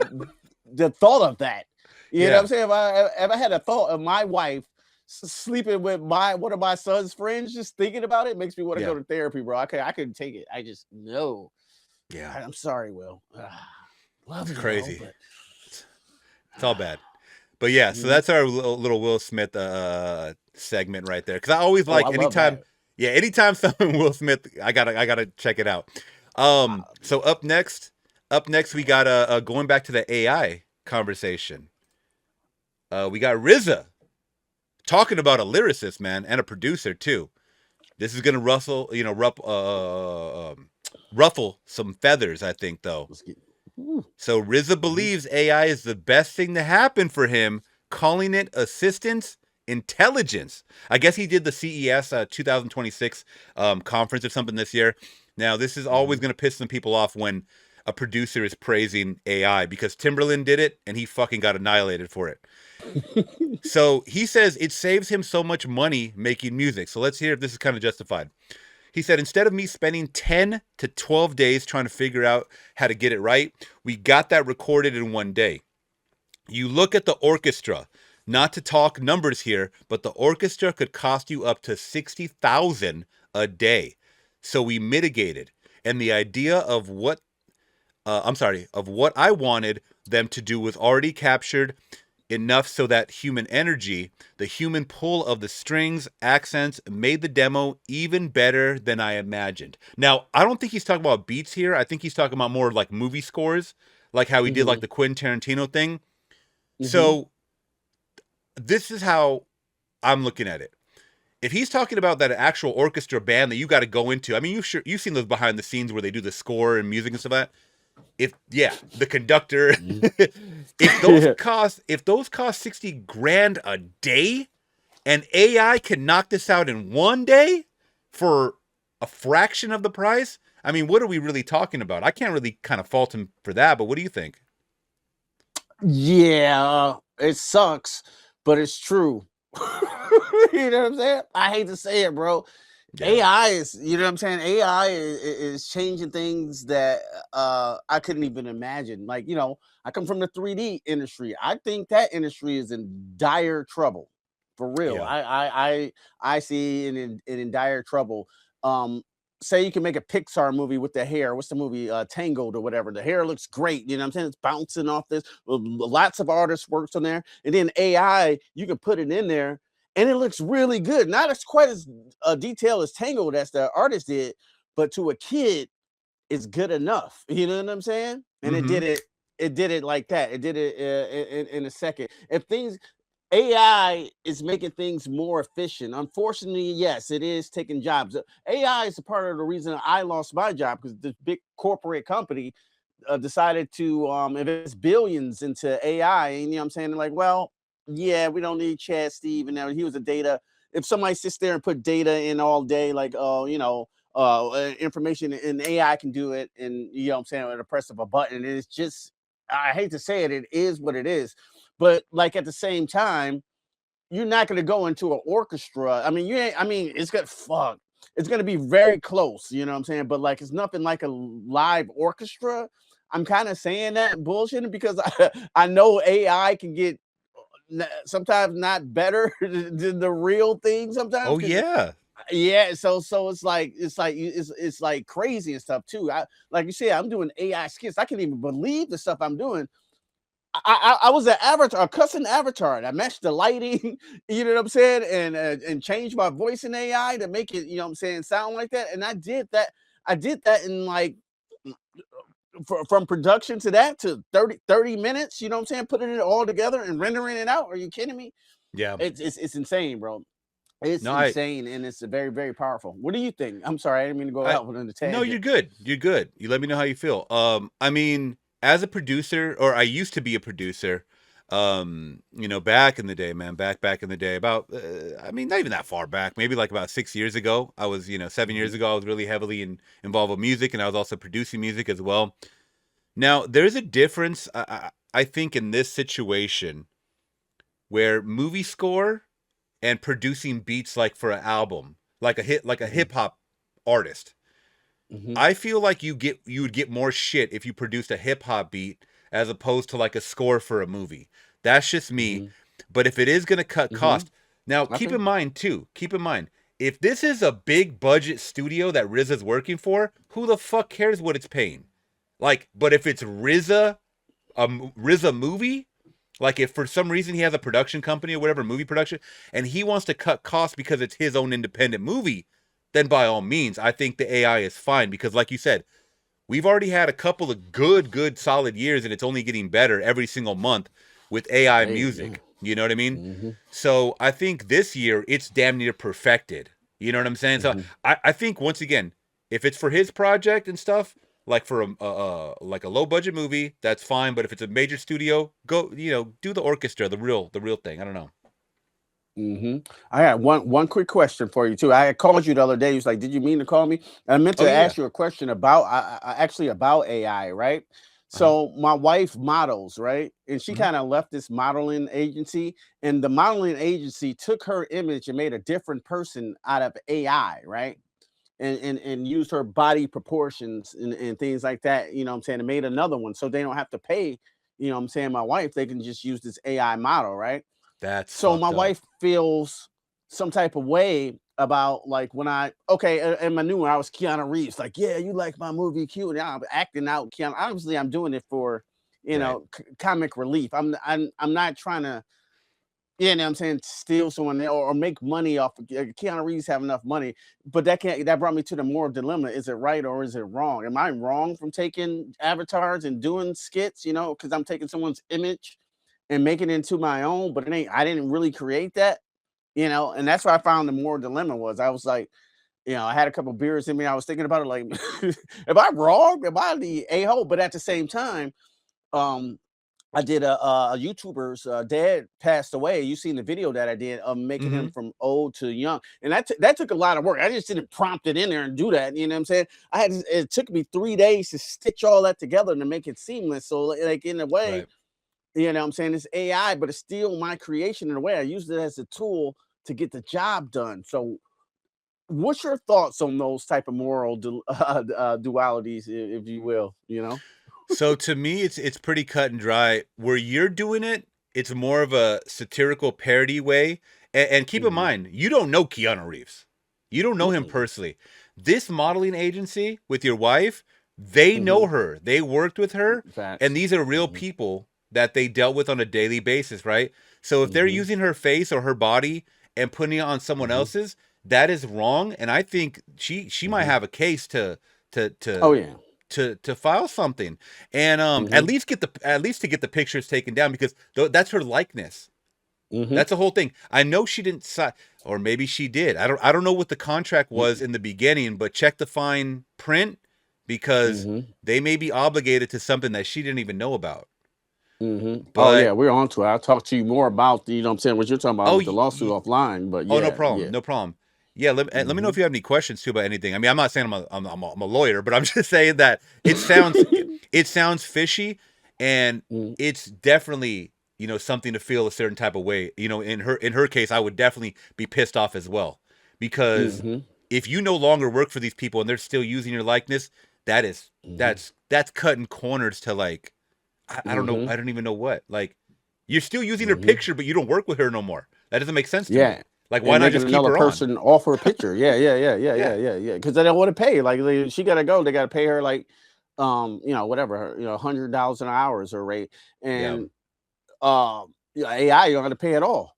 the thought of that. You know what I'm saying? If I had a thought of my wife sleeping with one of my son's friends, just thinking about it makes me want to go to therapy, bro. I couldn't take it. I just know. Yeah. I'm sorry, Will. That's crazy. It's all bad. But yeah, so that's our little Will Smith segment right there. Because I always like anytime something Will Smith, I gotta check it out. So up next we got going back to the AI conversation. We got RZA talking about a lyricist, man, and a producer too. This is gonna ruffle some feathers, I think, though. So RZA believes AI is the best thing to happen for him, calling it assistance intelligence. I guess he did the CES 2026 conference or something this year. Now, this is always going to piss some people off when a producer is praising AI, because Timberland did it and he fucking got annihilated for it. So he says it saves him so much money making music. So let's hear if this is kind of justified. He said, instead of me spending 10 to 12 days trying to figure out how to get it right, we got that recorded in one day. You look at the orchestra, not to talk numbers here, but the orchestra could cost you up to $60,000 a day. So we mitigated. And the idea of what I wanted them to do was already captured enough so that human energy, the human pull of the strings, accents, made the demo even better than I imagined. Now, I don't think he's talking about beats here. I think he's talking about more like movie scores, like how he did like the Quentin Tarantino thing. So this is how I'm looking at it. If he's talking about that actual orchestra band that you got to go into, I mean, you've seen those behind the scenes where they do the score and music and stuff like that. The conductor, if those cost 60 grand a day, and AI can knock this out in one day for a fraction of the price, I mean, what are we really talking about? I can't really kind of fault him for that, but what do you think? Yeah, it sucks, but it's true. You know what I'm saying? I hate to say it, bro. Yeah. AI is, you know what I'm saying? AI is changing things that I couldn't even imagine. Like, you know, I come from the 3D industry. I think that industry is in dire trouble. For real. Yeah. I see it in dire trouble. Say you can make a Pixar movie with the hair. What's the movie? Tangled or whatever. The hair looks great. You know what I'm saying? It's bouncing off this. Lots of artists works on there. And then AI, you can put it in there and it looks really good. Not as quite as detailed as Tangled as the artist did, but to a kid, it's good enough. You know what I'm saying? And Mhm. it did it like that. It did it in a second. If things AI is making things more efficient. Unfortunately, yes, it is taking jobs. AI is a part of the reason I lost my job because this big corporate company decided to invest billions into AI. And you know what I'm saying? They're like, well, yeah, we don't need Chad Steve. And now he was a data. If somebody sits there and put data in all day, like, you know, information and AI can do it. And you know what I'm saying? At the press of a button. And it's just, I hate to say it, it is what it is. But like at the same time, you're not going to go into an orchestra. I mean, you ain't, I mean, it's gonna fuck. It's gonna be very close, you know what I'm saying? But like it's nothing like a live orchestra. I'm kind of saying that bullshitting because I know AI can get sometimes not better than the real thing sometimes. Oh yeah. Yeah, so it's like crazy and stuff too. I like you said, I'm doing AI skits. I can't even believe the stuff I'm doing. I was an avatar, a custom avatar, and I matched the lighting, you know what I'm saying, and changed my voice in AI to make it, you know what I'm saying, sound like that. And I did that. I did that in like from production to that to 30 minutes, you know what I'm saying, putting it all together and rendering it out. Are you kidding me? Yeah. It's insane, bro. It's No, insane and it's very, very powerful. What do you think? I'm sorry, I didn't mean to go I out on the no, tangent. you're good. You're good. You let me know how you feel. I mean, as a producer, or I used to be a producer, you know, back in the day, man, back in the day, about, I mean, not even that far back, maybe like about 6 years ago. I was, you know, 7 years ago, I was really heavily involved with music, and I was also producing music as well. Now, there's a difference, I think, in this situation where movie score and producing beats like for an album, like a hip hop artist. Mhm, I feel like you would get more shit if you produced a hip hop beat as opposed to like a score for a movie. That's just me. mhm, But if it is gonna cut mhm. cost, now keep Okay. in mind too. Keep in mind, if this is a big budget studio that RZA's working for, who the fuck cares what it's paying? Like, but if it's RZA, RZA movie, like if for some reason he has a production company or whatever, movie production, and he wants to cut costs because it's his own independent movie, then by all means, I think the AI is fine because, like you said, we've already had a couple of good, solid years, and it's only getting better every single month with AI Hey, yeah. music. You know what I mean? Mhm, So I think this year it's damn near perfected. You know what I'm saying? So mhm. I think once again, if it's for his project and stuff, like for like a low budget movie, that's fine. But if it's a major studio, go, you know, do the orchestra, the real thing. I don't know. I had one quick question for you too. I had called you the other day. You was like, "Did you mean to call me?" I meant Oh to yeah. ask you a question about actually about AI, right? Uh-huh. So my wife models, right, and she Hmm. kind of left this modeling agency, and the modeling agency took her image and made a different person out of AI, right? And used her body proportions and things like that. You know what I'm saying? And made another one, so they don't have to pay. You know what I'm saying? My wife, they can just use this AI model, right? That's So my fucked up. wife feels some type of way about like when I okay in my new one I was Keanu Reeves like yeah you like my movie Q and I'm acting out Keanu obviously I'm doing it for you Right. know comic relief I'm not trying to you know what I'm saying steal someone or make money off of Keanu Reeves have enough money but that brought me to the moral dilemma is it right or is it wrong am I wrong from taking avatars and doing skits you know because I'm taking someone's image and making it into my own, but it ain't I didn't really create that. you know, and that's what I found the more dilemma was. I was like, you know, I had a couple beers in me. I was thinking about it like, am I wrong? Am I the a-hole? But at the same time, um, I did a YouTuber's dad passed away. You seen the video that I did of making him from old to young, and that took a lot of work. I just didn't prompt it in there and do that. You know what I'm saying? It took me 3 days to stitch all that together to make it seamless. So like in a way, Right. you know what I'm saying, it's AI, but it's still my creation in a way. I used it as a tool to get the job done. So what's your thoughts on those type of moral dualities, if you will, you know? So to me, it's pretty cut and dry. Where you're doing it, it's more of a satirical parody way. And keep in Mhm. mind, you don't know Keanu Reeves. You don't know him Mm-mm. personally. This modeling agency with your wife, they know Mhm. her. They worked with her, and Facts. these are real Mhm. people that they dealt with on a daily basis, right? So if they're Mhm. using her face or her body and putting it on someone Mhm. else's, that is wrong. And I think she might Mhm. have a case to Oh to yeah. to file something, and at Mhm. least to get the pictures taken down, because that's her likeness. Mhm. That's the whole thing. I know she didn't sign, or maybe she did. I don't know what the contract was Mhm. in the beginning, but check the fine print, because Mhm. they may be obligated to something that she didn't even know about. Mhm. Oh yeah, But we're on to it. I'll talk to you more about the, you know what I'm saying, what you're talking about oh, with the lawsuit offline. But oh, no yeah, problem, yeah. no problem. Yeah, let me know Mhm. if you have any questions too about anything. I mean, I'm not saying I'm a lawyer, but I'm just saying that it sounds fishy, and Mhm. it's definitely, something to feel a certain type of way. In her case, I would definitely be pissed off as well, because Mhm. if you no longer work for these people and they're still using your likeness, that is Mhm. that's cutting corners to, like, I don't know, Mhm. I don't even know what, like, you're still using her Mhm. picture, but you don't work with her no more. That doesn't make sense to me. Yeah. Like, why And not making just keep another her on? person offer a picture. Yeah, yeah, yeah, yeah, yeah, Yeah. yeah, yeah. Because they don't want to pay. Like she gotta go. They gotta pay her like you know, whatever, $100 an hour is her rate. Yeah. And yeah, AI, you don't have to pay at all.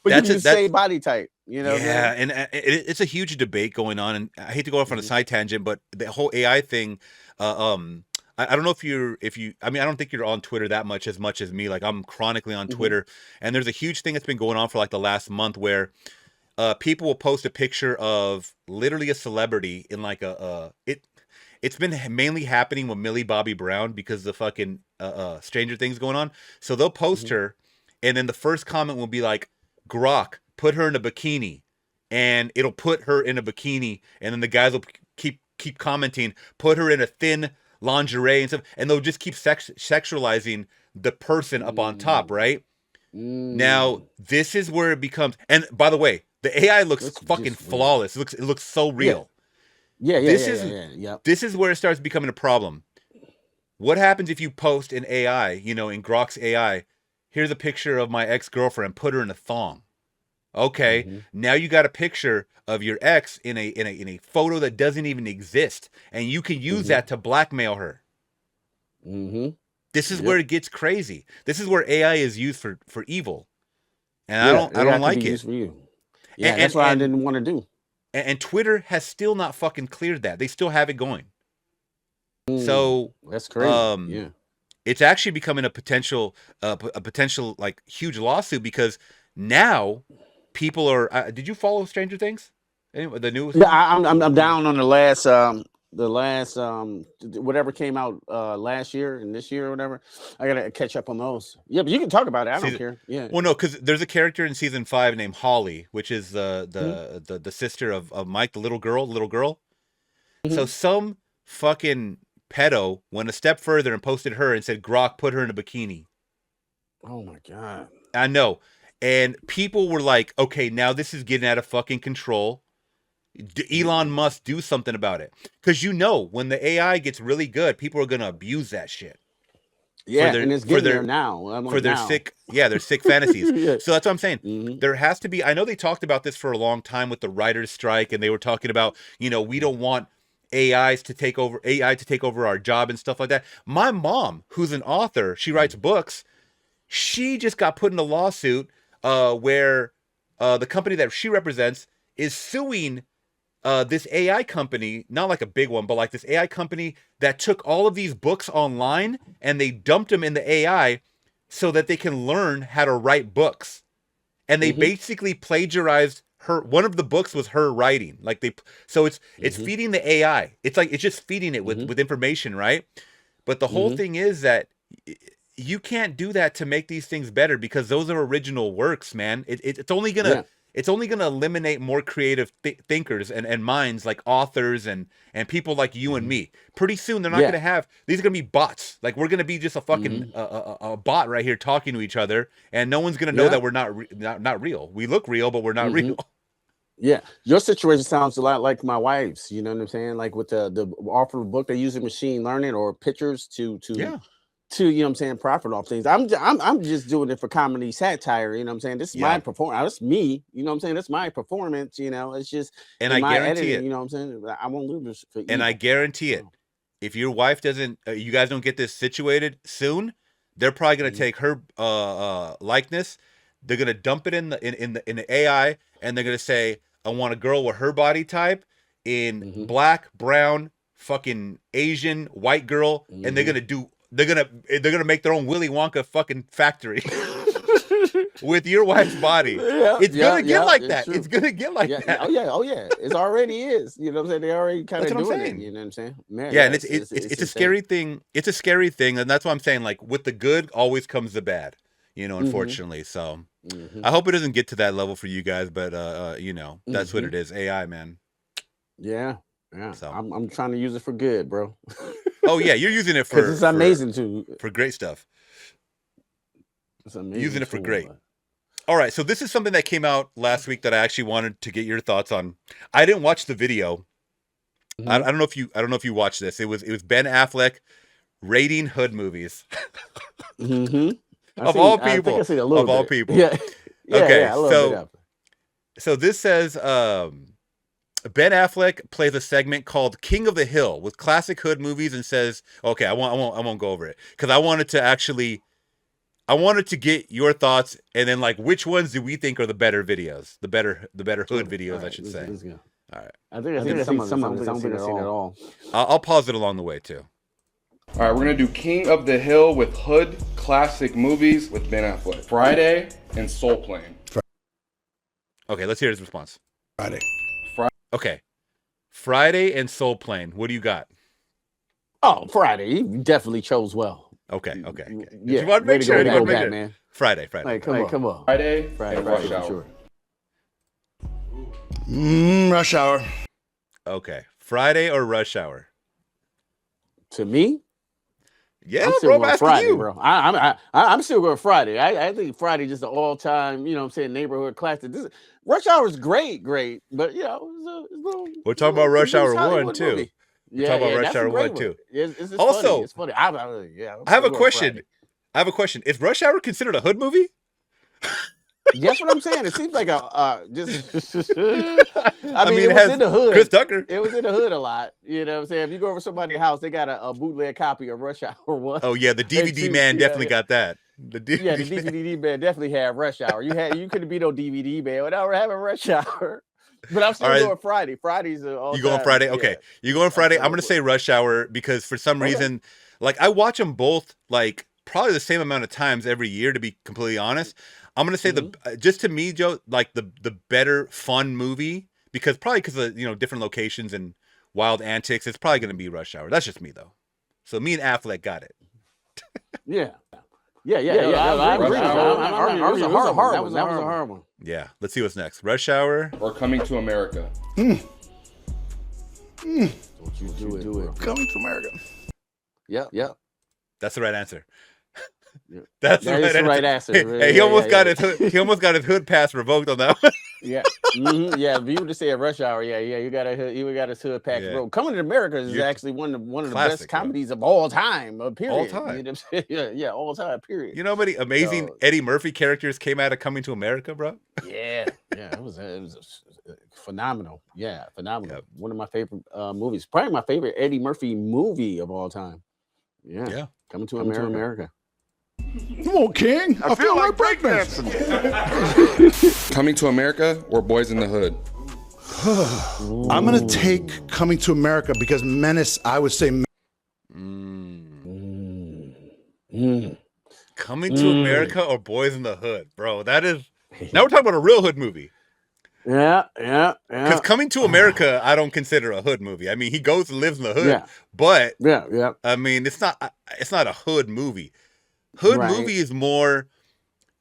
But you That's can it. just say That's body type, you know what I'm Yeah, saying? and it's a huge debate going on, and I hate to go off on a Mhm. side tangent, but the whole AI thing, I don't know if you, I mean, I don't think you're on Twitter that much as me. Like, I'm chronically on Mhm. Twitter, and there's a huge thing that's been going on for like the last month, where people will post a picture of literally a celebrity in like it's been mainly happening with Millie Bobby Brown because the fucking Stranger Things going on. So they'll post Mhm. her, and then the first comment will be like, "Grok, put her in a bikini," and it'll put her in a bikini, and then the guys will keep commenting, "Put her in a thin lingerie," and stuff, and they'll just keep sexualizing the person up on top, Mm. right? Now, Mm. this is where it becomes, and by the way, the AI looks That's fucking just weird. flawless. It looks so Yeah. real. Yeah, yeah, This yeah, yeah, is yeah. Yep. this is where it starts becoming a problem. What happens if you post an AI, in Grok's AI, here's a picture of my ex-girlfriend, put her in a thong. Okay, Mhm. now you got a picture of your ex in a photo that doesn't even exist, and you can use Mhm. that to blackmail her. Mhm. This is where Yep. it gets crazy. This is where AI is used for evil, and I Yeah, don't I AI don't can be like it. used for you. And Yeah, that's and what I and, didn't want to do. and Twitter has still not fucking cleared that. They still have it going. Mm. So, That's crazy. um Yeah. it's actually becoming a potential like huge lawsuit, because now people are did you follow Stranger Things? Anyway, the newest Yeah, one? I'm down on the last whatever came out last year and this year or whatever. I gotta catch up on those. Yeah, but you can talk about it. I don't Season care. Yeah. Well, no, because there's a character in season 5 named Holly, which is the Mhm. the the sister of Mike, the little girl. So Mhm. some fucking pedo went a step further and posted her and said, "Grok, put her in a bikini." Oh my god. I know. And people were like, okay, now this is getting out of fucking control. Elon Mm-mm. must do something about it. Because when the AI gets really good, people are gonna abuse that shit for Yeah, their and it's for getting there their now. I'm for like their now. sick, yeah, their sick fantasies. Yeah. So that's what I'm saying. Mhm. There has to be, I know they talked about this for a long time with the writers' strike, and they were talking about, we don't want AI to take over our job and stuff like that. My mom, who's an author, she writes books. She just got put in a lawsuit where the company that she represents is suing this AI company, not like a big one, but like this AI company that took all of these books online and they dumped them in the AI so that they can learn how to write books. and they basically plagiarized her. One of the books was her writing. Like so it's feeding the AI. It's like it's just feeding it with information, right? But the whole thing is that you can't do that to make these things better because those are original works, man. It's only gonna it's only gonna eliminate more creative thinkers and minds like authors and people like you and me. Pretty soon they're not gonna have these are gonna be bots. Like we're gonna be just a fucking a bot right here talking to each other, and no one's gonna know that we're not real. We look real, but we're not real. Yeah, your situation sounds a lot like my wife's. You know what I'm saying? Like with the author book, they're using machine learning or pictures to you know what I'm saying, profit off things. I'm just doing it for comedy satire, you know what I'm saying? This is my performance. That's me, you know what I'm saying? That's my performance, you know. It's just and I guarantee it, you know what I'm saying? I won't lose this for and I guarantee it. If your wife doesn't you guys don't get this situated soon, they're probably going to take her likeness, they're going to dump it in the AI, and they're going to say, I want a girl with her body type in black, brown, fucking Asian, white girl, and they're gonna make their own Willy Wonka fucking factory with your wife's body. It's gonna get like that. True. It's gonna get like that. Oh yeah. It already is. You know what I'm saying? They already kind of doing it. You know what I'm saying? Man, and it's a scary thing. It's a scary thing, and that's why I'm saying, like, with the good always comes the bad. You know, unfortunately. So I hope it doesn't get to that level for you guys, but you know, that's what it is. AI, man. Yeah. So I'm trying to use it for good, bro. Oh yeah, you're using it for it's amazing too. For great stuff. It's amazing. Using it for great. All right, so this is something that came out last week that I actually wanted to get your thoughts on. I didn't watch the video. I don't know if you watched this. It was Ben Affleck rating hood movies. Of all people. Yeah. Okay, so this says Ben Affleck plays a segment called King of the Hill with classic hood movies and says, okay, I won't go over it because I wanted to get your thoughts and then, like, which ones do we think are the better videos, the better hood videos, I should say. All right. I think some of them. I don't think I've seen it all. I'll pause it along the way too. All right, we're gonna do King of the Hill with hood classic movies with Ben Affleck. Friday and Soul Plane. Okay, let's hear his response. Friday. Okay. Friday and Soul Plane. What do you got? Oh, Friday. He definitely chose well. Okay. Yeah. You want to make sure, man. Friday. Like, come on. Friday and Rush Hour. Sure. Rush Hour. Okay. Friday or Rush Hour? To me? Yeah, I'm still going Friday, bro. I'm still going Friday. I think Friday just an all-time, you know what I'm saying, neighborhood classic. Rush Hour is great, but you know, it's a little, we're talking about Rush Hour 1 too. Movie. We're talking about Rush Hour 1 too. It's also, funny. I have a question. Is Rush Hour considered a hood movie? That's what I'm saying. It seems like I mean, it was in the hood. Chris Tucker. It was in the hood a lot. You know what I'm saying? If you go over somebody's house, they got a bootleg copy of Rush Hour 1. Oh yeah, the DVD man definitely got that. The DVD man definitely had Rush Hour. You couldn't beat no DVD man without having Rush Hour. But I'm still going Friday. Friday's all. You going Friday? Okay, you going Friday? I'm gonna say Rush Hour because for some reason, like, I watch them both like probably the same amount of times every year. To be completely honest, I'm gonna say just to me, Joe, like the better fun movie because of, you know, different locations and wild antics. It's probably gonna be Rush Hour. That's just me though. So me and Affleck got it. Yeah. I agree. That was a hard one. Yeah. Let's see what's next. Rush Hour or Coming to America. Don't you do it. Coming to America. Yep. That's the right answer. Yeah. That's the right answer. Hey, he almost got his hood pass revoked on that one. Yeah. Yeah, if you would have said Rush Hour, you got his hood pass revoked. Coming to America is actually one of the best comedies of all time. Period. All time. You know what I'm saying? All time. Period. You know how many amazing Eddie Murphy characters came out of Coming to America, bro? Yeah. It was phenomenal. Yeah, phenomenal. Yep. One of my favorite movies. Probably my favorite Eddie Murphy movie of all time. Yeah. Coming to America. Come on, King. I feel like breakdancing. Coming to America or Boys in the Hood? I'm going to take Coming to America because Menace, I would say. Coming to America or Boys in the Hood, bro. That is Now we're talking about a real hood movie. Yeah. Because Coming to America, I don't consider a hood movie. I mean, he goes and lives in the hood, but Yeah. I mean, it's not a hood movie. Hood movie is more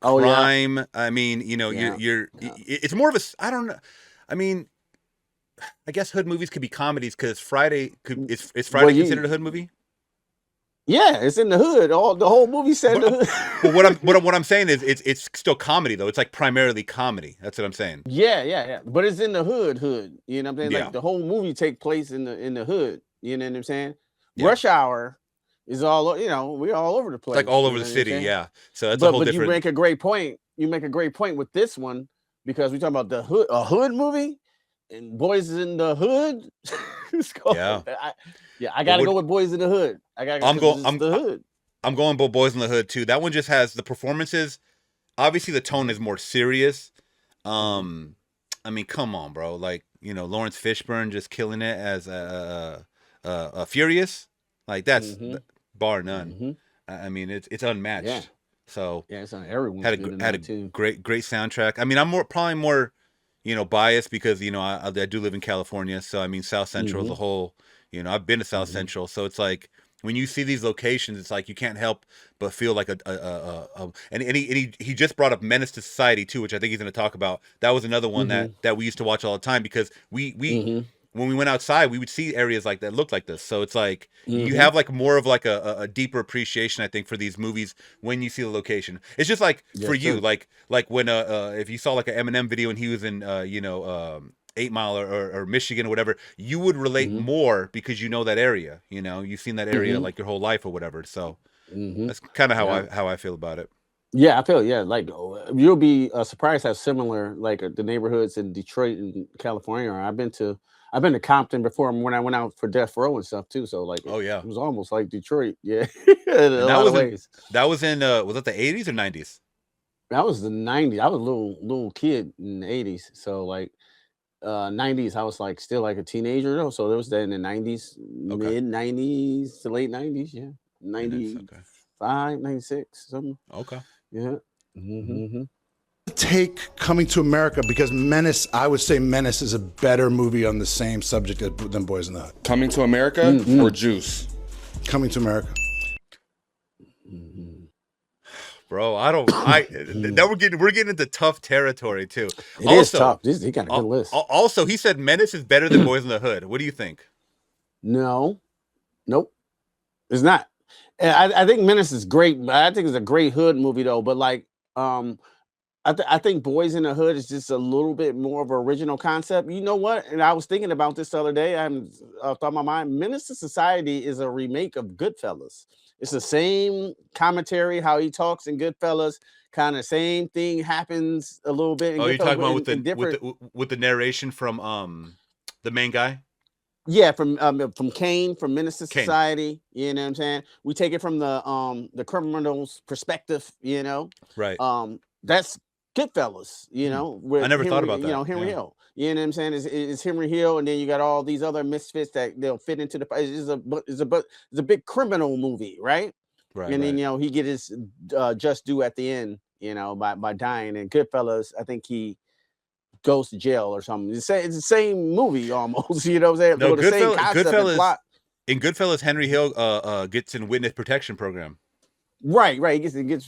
crime. I mean, you know, it's more of a, I don't know. I mean, I guess hood movies could be comedies because Friday is Friday considered a hood movie? Yeah, it's in the hood. The whole movie set in the hood. But what I'm saying is it's still comedy though. It's like primarily comedy. That's what I'm saying. Yeah. But it's in the hood. You know what I'm saying? Yeah. Like the whole movie take place in the hood. You know what I'm saying? Yeah. Rush Hour is all, you know, we're all over the place. It's like all over the city, yeah. So that's a whole different. But you make a great point. You make a great point with this one because we're talking about the hood, a hood movie, and Boys in the Hood. I gotta go with Boys in the Hood. I'm going Boys in the Hood too. That one just has the performances. Obviously, the tone is more serious. I mean, come on, bro. Like, you know, Lawrence Fishburne just killing it as a Furious. Like that's bar none. I mean, it's unmatched. Yeah. So it's on everyone. Had a great soundtrack. I mean, I'm probably more, you know, biased because, you know, I do live in California. So I mean, South Central as a whole. You know, I've been to South Central, so it's like when you see these locations, it's like you can't help but feel like and he just brought up Menace to Society too, which I think he's going to talk about. That was another one that we used to watch all the time because we when we went outside, we would see areas like that look like this. So it's like you have like more of like a deeper appreciation, I think, for these movies when you see the location. It's just like for you, like when if you saw like an Eminem video and he was in 8 Mile or Michigan or whatever, you would relate more because you know that area. You know, you've seen that area like your whole life or whatever. So that's kind of how I feel about it. Yeah, I feel like you'll be surprised how similar like the neighborhoods in Detroit and California are. I've been to Compton before when I went out for Death Row and stuff too. So like, it was almost like Detroit. Yeah, that was in was that the 80s or 90s? That was the 90s. I was a little kid in the 80s. So like 90s, I was like still like a teenager though. So there was that in the 90s, mid 90s to late 90s. Yeah, 95, 96, something. Okay. Yeah. Take Coming to America because Menace, I would say Menace is a better movie on the same subject than Boys in the Hood. Coming to America or Juice? Coming to America. Bro, now we're getting into tough territory too. It is tough. He got a good list. Also, he said Menace is better than Boys in the Hood. What do you think? Nope, it's not. I think Menace is great. I think it's a great hood movie though. But like, I think Boys in the Hood is just a little bit more of an original concept. You know what? And I was thinking about this the other day. I'm thought in my mind. Menace to Society is a remake of Goodfellas. It's the same commentary, how he talks in Goodfellas. Kind of same thing happens a little bit. You're talking about with the narration from the main guy. Yeah, from Kane, from Menace to Society. You know what I'm saying? We take it from the criminal's perspective. You know, right? That's Goodfellas. You know, I never thought about that. You know, Henry Hill. You know what I'm saying? It's Henry Hill, and then you got all these other misfits that they'll fit into the. It's a big criminal movie, right? Right. And then he get his just due at the end. You know, by dying. And Goodfellas, I think he goes to jail or something. It's the same movie almost. You know what I'm saying? No, the same concept and plot. In Goodfellas, Henry Hill gets in witness protection program. Right. He gets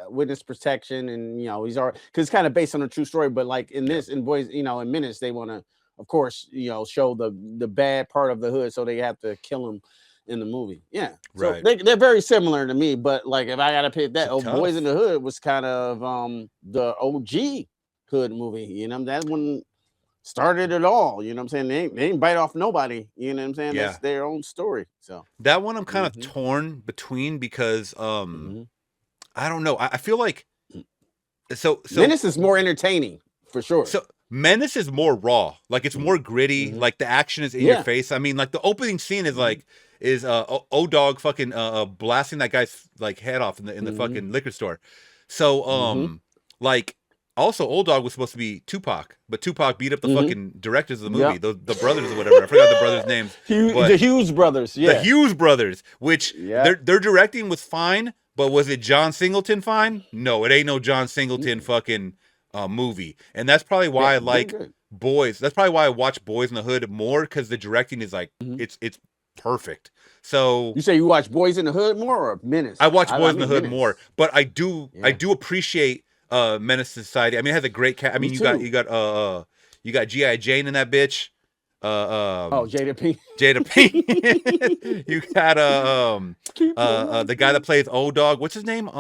witness protection, and he's already because it's kind of based on a true story. But like in this, in Boys, in Menace, they want to, of course, show the bad part of the hood, so they have to kill him in the movie. Yeah, so right. They're very similar to me. But like if I gotta pick that, tough. Boys in the Hood was kind of the OG hood movie. That one started it all. You know what I'm saying? They ain't bite off nobody. You know what I'm saying? Yeah. That's their own story. So that one I'm kind of torn between because I don't know. I feel like so Menace is more entertaining for sure. So Menace is more raw. Like it's more gritty. Like the action is in your face. I mean, like the opening scene is like O-Dog fucking blasting that guy's like head off in the fucking liquor store. So like also O-Dog was supposed to be Tupac, but Tupac beat up the fucking directors of the movie, the brothers or whatever. I forgot the brothers' names. The Hughes brothers, the Hughes brothers, which their directing was fine, But was it John Singleton fine? No, it ain't no John Singleton fucking movie. And that's probably why I like Boys. That's probably why I watch Boys in the Hood more, because the directing is like it's perfect. So you say you watch Boys in the Hood more or Menace? I watch Boys in the Hood more, but I do appreciate Menace to Society. I mean, it has a great cast. I mean, you got G.I. Jane in that bitch. Jada Pinkett. Jada Pinkett. You got the guy that plays Old Dog. What's his name?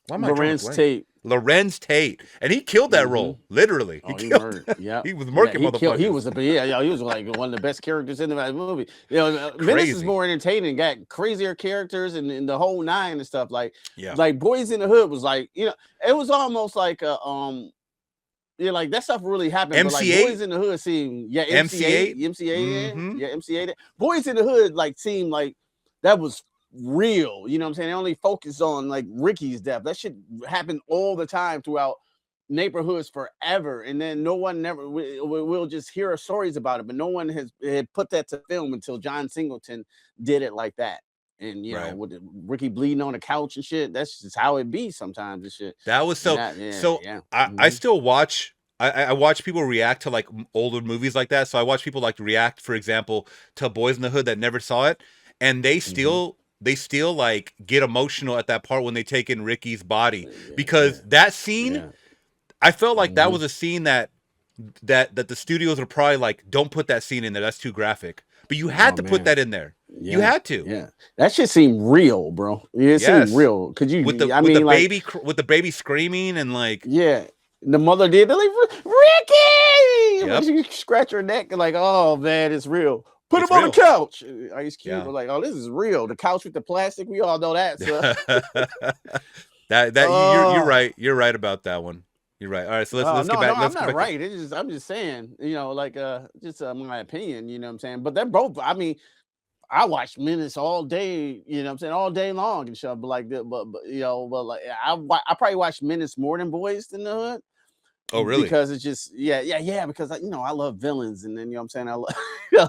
Lorenz Tate. Lorenz Tate, and he killed that role literally. He murdered. Yeah, he was murking motherfuckers. He was he was like one of the best characters in the movie. You know, Menace is more entertaining. Got crazier characters and the whole nine and stuff. Like Boys in the Hood was like, you know, it was almost like a like that stuff really happened. MC8? But like Boys in the Hood seemed MC8. MC8. Boys in the Hood like seemed like that was real, you know what I'm saying? They only focus on like Ricky's death. That shit happened all the time throughout neighborhoods forever, and then no one we'll just hear stories about it, but no one had put that to film until John Singleton did it like that. And you know, with Ricky bleeding on the couch and shit, that's just how it be sometimes and shit. That was I still watch. I watch people react to like older movies like that. So I watch people like react, for example, to Boys in the Hood that never saw it, and they still like get emotional at that part when they take in Ricky's body, because that scene, I felt like that was a scene that the studios were probably like, don't put that scene in there, that's too graphic. But you had to put that in there. You had to. Yeah, that shit seemed real, bro. It seemed real. Could you? With the baby screaming and like the mother did. They're like, Ricky. Yep. She scratch her neck and like, oh man, it's real. Put him on the couch. Ice Cube was like, oh, this is real. The couch with the plastic. We all know that. So. You're right. You're right about that one. You're right. All right, so let's get back. I'm not right. I'm just saying, you know, like just my opinion, you know what I'm saying? But they're both, I mean, I watch Menace all day, you know what I'm saying, all day long and stuff, but like that, but you know, but like I probably watch Menace more than Boys in the Hood. Oh, really? Because it's just because you know, I love villains, and then you know what I'm saying,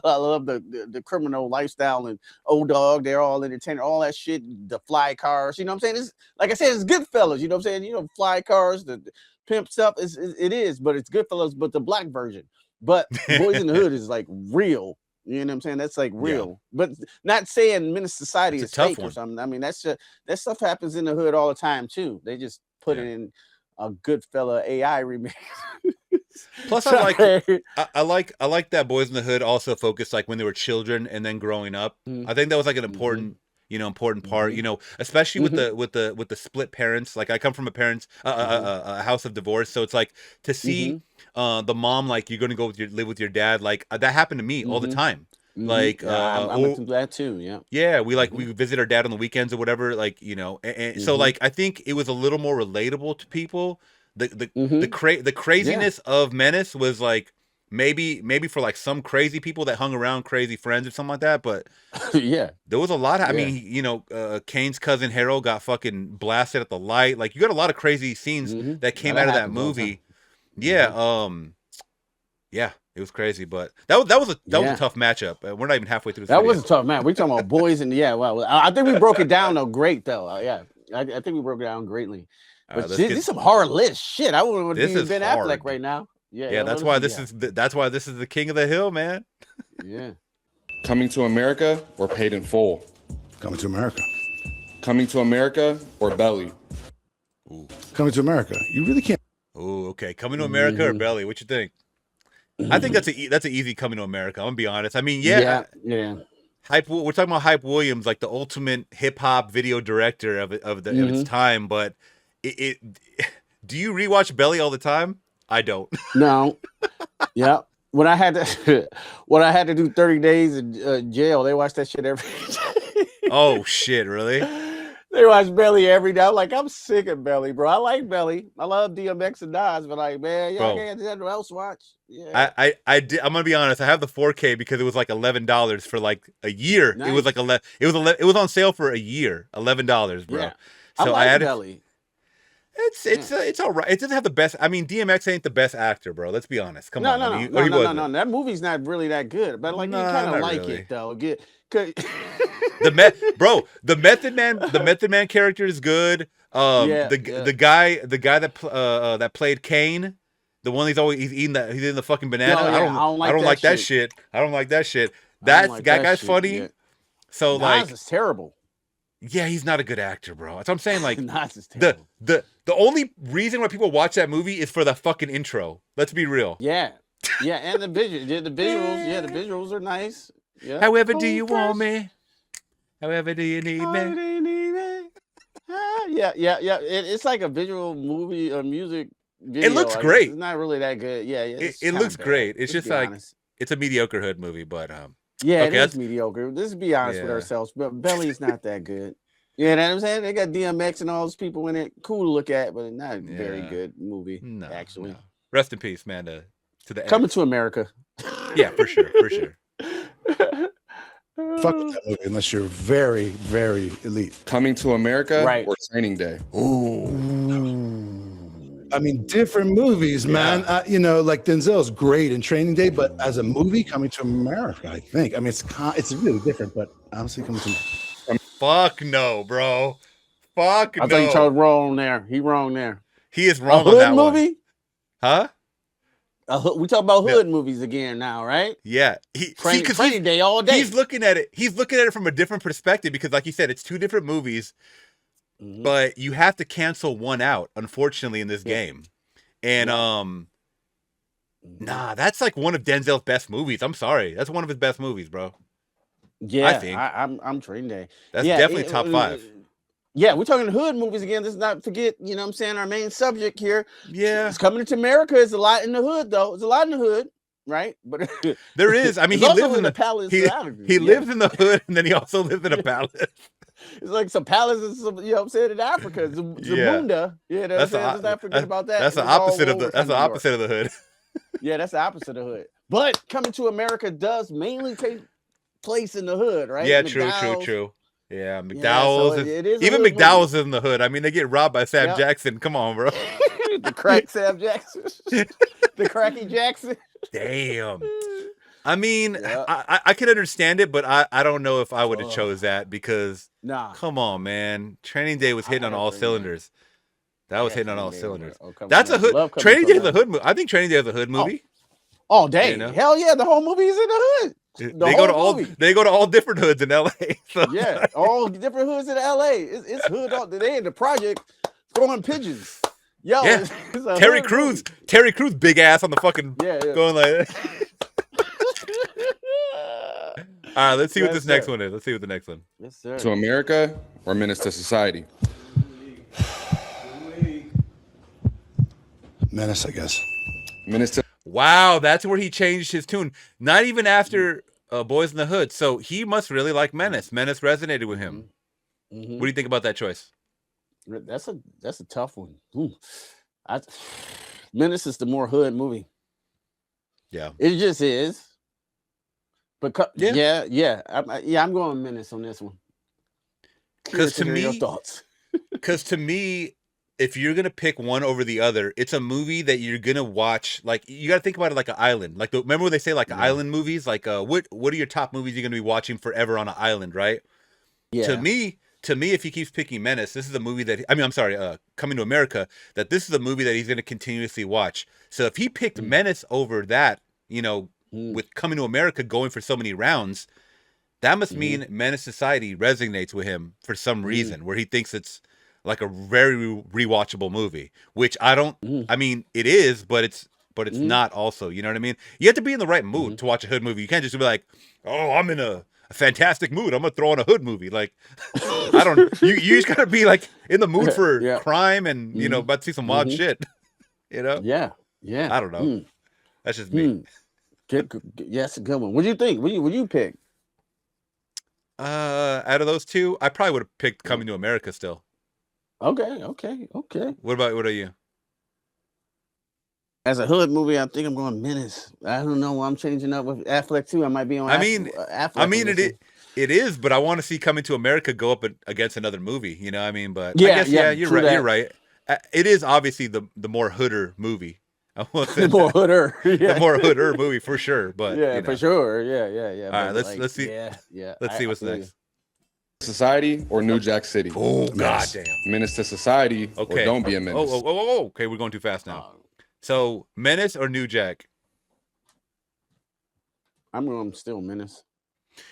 I love the criminal lifestyle, and Old Dog, they're all entertaining, all that shit, the fly cars, you know what I'm saying? It's like I said, it's Goodfellas, you know what I'm saying? You know, fly cars, the pimp stuff, it is, but it's Goodfellas, but the black version. But Boys in the Hood is like real. You know what I'm saying? That's like real, but not saying Menace Society is fake or something. I mean, that stuff happens in the hood all the time too. They just put it in a Goodfella AI remake. Plus, I like that Boys in the Hood also focused like when they were children and then growing up. I think that was like an important, important part. You know, especially with the split parents. Like I come from a house of divorce, so it's like to see the mom, like you're gonna go live with your dad. Like that happened to me all the time. Like I'm into that too. We visit our dad on the weekends or whatever. Like and so like I think it was a little more relatable to people. The craziness of Menace was like maybe for like some crazy people that hung around crazy friends or something like that. But there was a lot of, I mean, Kane's cousin Harold got fucking blasted at the light. Like you got a lot of crazy scenes that came out of that movie. It was crazy, but that was a tough matchup. We're not even halfway through. That was a tough match. We're talking about Boys and well, I think we broke it down though. Great though. I think we broke it down greatly. But this is some hard list shit. I would be Ben Affleck right now. That's why this is the King of the Hill, man. Coming to America or Paid in Full? Coming to America. Coming to America or Belly? Ooh. Coming to America. You really can't. Oh, okay. Coming to America or Belly? What you think? I think that's an easy Coming to America. I'm gonna be honest. I mean, Hype. We're talking about Hype Williams, like the ultimate hip hop video director of its time. But do you rewatch Belly all the time? I don't. No. When I had to do 30 days in jail, they watched that shit every day. Oh shit! Really? They watch Belly every day. I'm like, I'm sick of Belly, bro. I like Belly. I love DMX and Nas, but like, man, I can't do nothing else watch. I'm gonna be honest. I have the 4K because it was like $11 for like a year. Nice. It was like it was on sale for a year. $11, bro. Yeah. So I added Belly. It's all right. It doesn't have the best. I mean, DMX ain't the best actor, bro. Let's be honest. Come on. No. That movie's not really that good, but like you kind of like it though. The Method Man character is good. The guy that played Kane, the one he's eating he's eating the fucking banana. Oh, yeah, I don't like that shit. I don't like that shit. That guy's funny. Yeah. So Nas is terrible. Yeah, he's not a good actor, bro. That's what I'm saying. Like Nas is terrible. the only reason why people watch that movie is for the fucking intro. Let's be real. Yeah, and the visuals. Yeah, the visuals are nice. Yeah. However do you want me? However do you need me? Yeah. It's like a visual movie or music video. It looks great. It's not really that good. Yeah, it looks great. It's just like it's a mediocre hood movie, but yeah, okay, it is mediocre. Let's be honest with ourselves. But Belly's not that good. You know what I'm saying? They got DMX and all those people in it. Cool to look at, but not a very good movie. No, actually. No. Rest in peace, man. To the Coming to America. Yeah, for sure. Fuck with that movie unless you're very, very elite. Coming to America or Training Day? Ooh. I mean, different movies, man. You know, like Denzel's great in Training Day, but as a movie, Coming to America, I think. I mean, it's really different, but honestly, Coming to Fuck no, bro. Fuck no. I think Charles wrong there. He wrong there. He is wrong on that movie? One. Huh? We talk about hood movies again now, right? Yeah. Training Day all day. He's looking at it from a different perspective because, like you said, it's two different movies. Mm-hmm. But you have to cancel one out, unfortunately, in this game. And that's like one of Denzel's best movies. I'm sorry. That's one of his best movies, bro. Yeah, I think. I'm Training Day. That's definitely top 5. Yeah, we're talking hood movies again. Let's not forget, you know what I'm saying, our main subject here. Yeah. It's Coming to America. It's a lot in the hood, though. There's a lot in the hood, right? But there is. I mean, he lives in the palace. He lives in the hood, and then he also lives in a palace. It's like some palaces, you know what I'm saying, in Africa. Zamunda. Yeah, that's what I'm saying. Let's not forget about that. That's the opposite of the hood. Yeah, that's the opposite of the hood. But Coming to America does mainly take place in the hood, right? Yeah, true. Yeah, McDowell's. Even McDowell's is in the hood. I mean, they get robbed by Sam Jackson. Come on, bro. The crack Sam Jackson. The cracky Jackson. Damn. I mean, I can understand it, but I don't know if I would have chose that because come on, man. Training Day was hitting on all cylinders. That was hitting on all cylinders. That's a hood. Training Day is a hood movie. I think Training Day is a hood movie. All day. You know? Hell yeah, the whole movie is in the hood. They go to all different hoods in LA. So. Yeah, all different hoods in LA. It's hood all they in the project throwing pigeons. Yo, yeah. Terry Crews, big ass on the fucking going like that. All right, let's see what this next one is. Let's see what the next one. Yes, sir. To America or Menace to Society? Menace, I guess. Menace to. Wow, that's where he changed his tune. Not even after Boys in the Hood. So he must really like Menace. Menace resonated with him. Mm-hmm. What do you think about that choice? That's a tough one. Menace is the more hood movie. Yeah, it just is. But I'm going Menace on this one. Because to me, your thoughts. Because to me, if you're gonna pick one over the other, it's a movie that you're gonna watch. Like you got to think about it like an island. Like remember when they say like island movies? Like what are your top movies you're gonna be watching forever on an island, right? Yeah. To me, if he keeps picking Menace, this is a movie that Coming to America. That this is a movie that he's gonna continuously watch. So if he picked Menace over that, with Coming to America going for so many rounds, that must mean Menace Society resonates with him for some reason, where he thinks it's like a very rewatchable movie, which I don't. I mean, it is, but it's not. Also, you know what I mean. You have to be in the right mood to watch a hood movie. You can't just be like, "Oh, I'm in a fantastic mood. I'm gonna throw on a hood movie." Like, I don't. You just gotta be like in the mood for crime and about to see some wild shit. Yeah. I don't know. That's just me. That's a good one. What do you think? What do you pick? Out of those two, I probably would have picked Coming to America still. Okay. What are you? As a hood movie, I think I'm going Menace. I don't know. I'm changing up with Affleck too. I might be on. Affleck. It is, but I want to see Coming to America go up against another movie. You know what I mean? But I guess you're right. You're right. It is obviously the more hooder movie. I won't say The more that. hooder. The more hooder movie for sure. But Yeah, you for know. sure. Yeah. All right, But let's see. Yeah. Let's see I what's feel you. next. Society or New Jack City? Oh Menace. goddamn. Menace to Society Okay. or Don't Be a Menace? Oh. Okay, we're going too fast now. So Menace or New Jack? I'm going still Menace.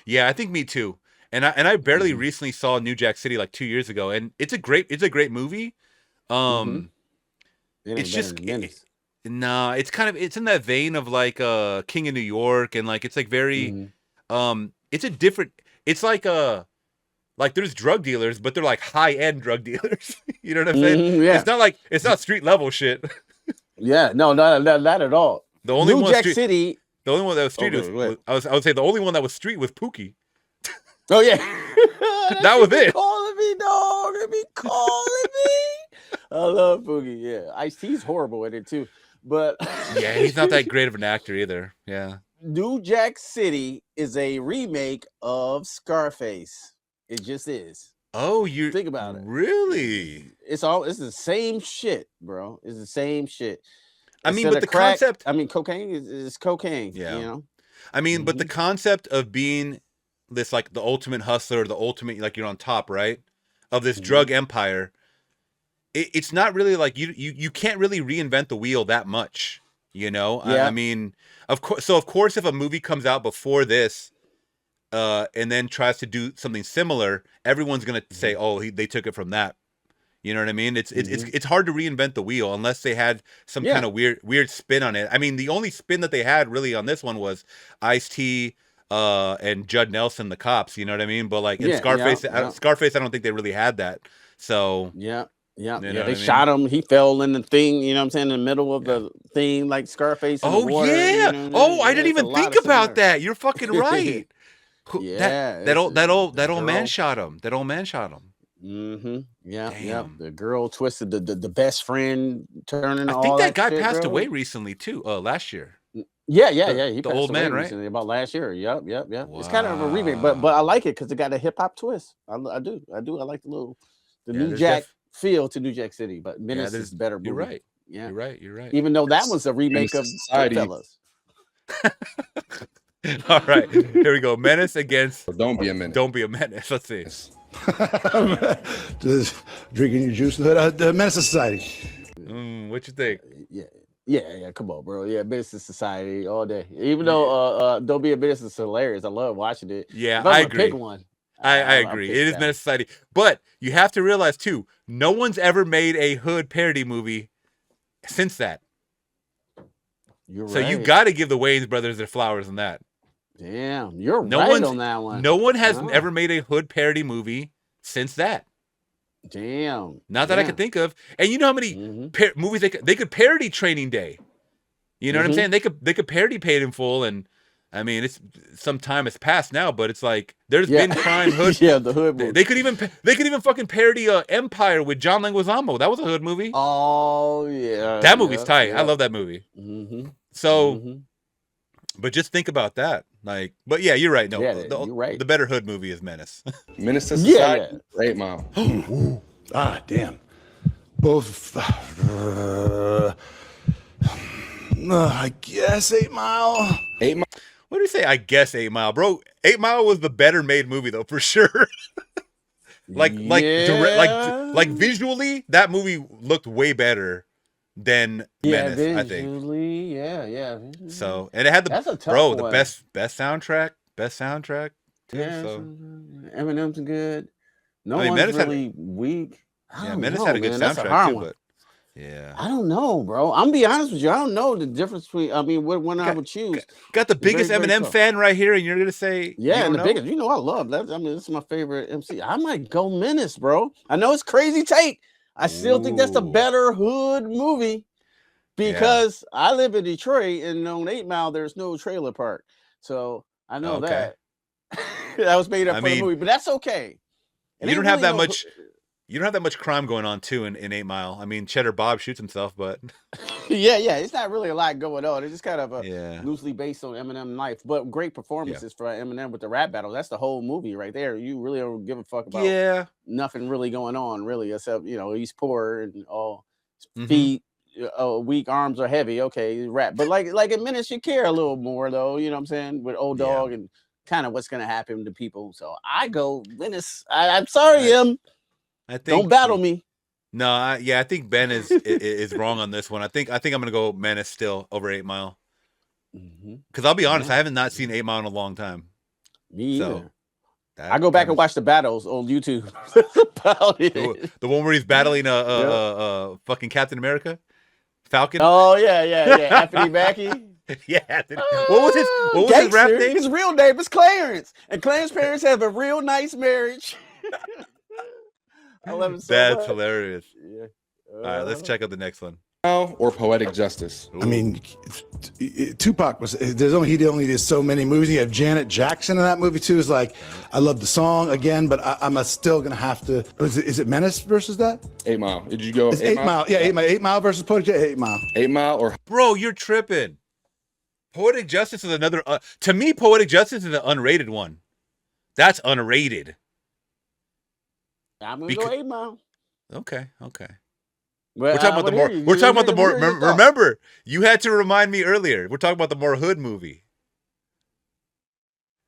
Yeah, I think me too. And I barely recently saw New Jack City like 2 years ago, and it's a great movie. It ain't It's better just than Menace. nah, it's in that vein of like King of New York, and like it's like very it's a different, it's like there's drug dealers, but they're like high-end drug dealers. You know what I'm saying? Yeah. It's not street level shit. Yeah, no, not at all. The only New one Jack street, City. the only one that was street Okay, was I would say the only one that was street was Pookie. Oh yeah. That was it. Calling me, dog. They be calling me. I love Boogie. Yeah, Ice-T's horrible at it too. But Yeah, he's not that great of an actor either. Yeah. New Jack City is a remake of Scarface. It just is. Oh, you Think about it. Really? It's the same shit, bro. It's the same shit. I mean, Instead but of the crack, concept. I mean, cocaine is cocaine. Yeah. You know. I mean, but the concept of being this like the ultimate hustler, the ultimate like you're on top, right? Of this drug empire. It's not really like you can't really reinvent the wheel that much, you know? Yeah. I mean, of course if a movie comes out before this and then tries to do something similar, everyone's going to say, "Oh, they took it from that." You know what I mean? It's hard to reinvent the wheel unless they had some kind of weird spin on it. I mean, the only spin that they had really on this one was Ice-T and Judd Nelson, the cops. You know what I mean? But like in Scarface, Scarface, I don't think they really had that. So Yeah. You know They what I mean? shot him. He fell in the thing, you know what I'm saying, in the middle of the thing, like Scarface. In the water, yeah. You know what I mean? Oh, I didn't It's a even lot think of about similar- that. You're fucking right. Yeah, that old man girl. shot him. That old man shot him. Yeah. Damn. The girl twisted the best friend turning. I think all that guy shit, passed bro. away recently too. Last year. Yeah. He The passed old away man, right? recently, about last year. Yep. It's kind of a remake, but I like it because it got a hip hop twist. I do. I like the New there's Jack feel to New Jack City, but Menace there's- is better. You're movie. right. Yeah, You're right. even though that was a remake of Society. Goodfellas. All right, here we go. Menace against Or Don't Be a Menace. Don't Be a Menace. Let's see. Just drinking your juice. The Menace to Society. What you think? Yeah. Come on, bro. Yeah, Business Society all day. Even though Don't Be a Menace is hilarious. I love watching it. Yeah, If I'm I gonna agree. Pick one. I I'll agree. pick It is that. Menace Society, but you have to realize too, no one's ever made a hood parody movie since that. You're So right. you got to give the Wayans brothers their flowers on that. Damn, you're No right one's- on that one. No one has Wow. ever made a hood parody movie since that. Damn. Not that I can think of. And you know how many movies they could parody Training Day. You know what I'm saying? They could parody Paid in Full, and I mean it's some time has passed now, but it's like there's been crime hood. The hood movie. They could even fucking parody Empire with John Leguizamo. That was a hood movie. Oh yeah. That movie's tight. I love that movie. Mm-hmm. So, but just think about that. Like, but yeah, you're right. No, you're right. The better hood movie is Menace. Menace to Society. 8 Mile. Damn. Both. I guess 8 Mile. 8 Mile. What do you say? I guess 8 Mile, bro. 8 Mile was the better made movie though, for sure. like visually, that movie looked way better than Menace. I think. Visually, yeah. So, and it had That's a tough the one. best soundtrack too. Yeah, So Eminem's good. No I mean, one's Menace had really weak. I don't Menace know, had a good man. That's a soundtrack hard too, one. but yeah. I don't know, bro. I'm gonna be honest with you. I don't know the difference between. I mean, when I would choose. Got the biggest very, very Eminem tough. fan right here, and you're gonna say Yeah, and the know? biggest. You know, I love that. I mean, this is my favorite MC. I might go Menace, bro. I know it's crazy take. I still think that's the Ooh. better hood movie because I live in Detroit, and on 8 Mile there's no trailer park, so I know Okay. that. That was made up I for the mean, movie, but that's okay. It You ain't don't have really that no much. You don't have that much crime going on too in 8 Mile. I mean, Cheddar Bob shoots himself, but Yeah, it's not really a lot going on. It's just kind of a yeah. loosely based on Eminem life, but great performances for Eminem with the rap battle. That's the whole movie right there. You really don't give a fuck about Yeah. nothing really going on, really, except he's poor and all Mhm. feed weak arms are heavy. Okay, rap. But like in Menace, you care a little more though. You know what I'm saying? With Old Dog and kind of what's gonna happen to people. So I go Menace. I'm sorry, I think don't battle me. No, I think Ben is wrong on this one. I think I'm gonna go Menace still over 8 Mile. Because I'll be honest, I haven't not seen 8 Mile in a long time. Me either. I go back and watch the battles on YouTube. The one where he's battling fucking Captain America, Falcon. Oh yeah, Anthony Mackie. Yeah. What was his rap name? His real name is Clarence, and Clarence's parents have a real nice marriage. I love it so That's much. hilarious. Yeah. All right, let's check out the next one. Or Poetic Justice. I mean, Tupac was. He only did so many movies. You have Janet Jackson in that movie too. Is like, I love the song again, but I'm still gonna have to. Is it Menace versus that? 8 Mile. Did you go? It's 8 Mile. Yeah, 8 Mile. 8 Mile versus Poetic. 8 Mile. 8 Mile or bro, you're tripping. Poetic Justice is another. To me, Poetic Justice is an unrated one. That's unrated. I'm gonna go 8 Mile. Okay. Well, we're talking about the more. We're talking about the more. Remember, you had to remind me earlier. We're talking about the more hood movie.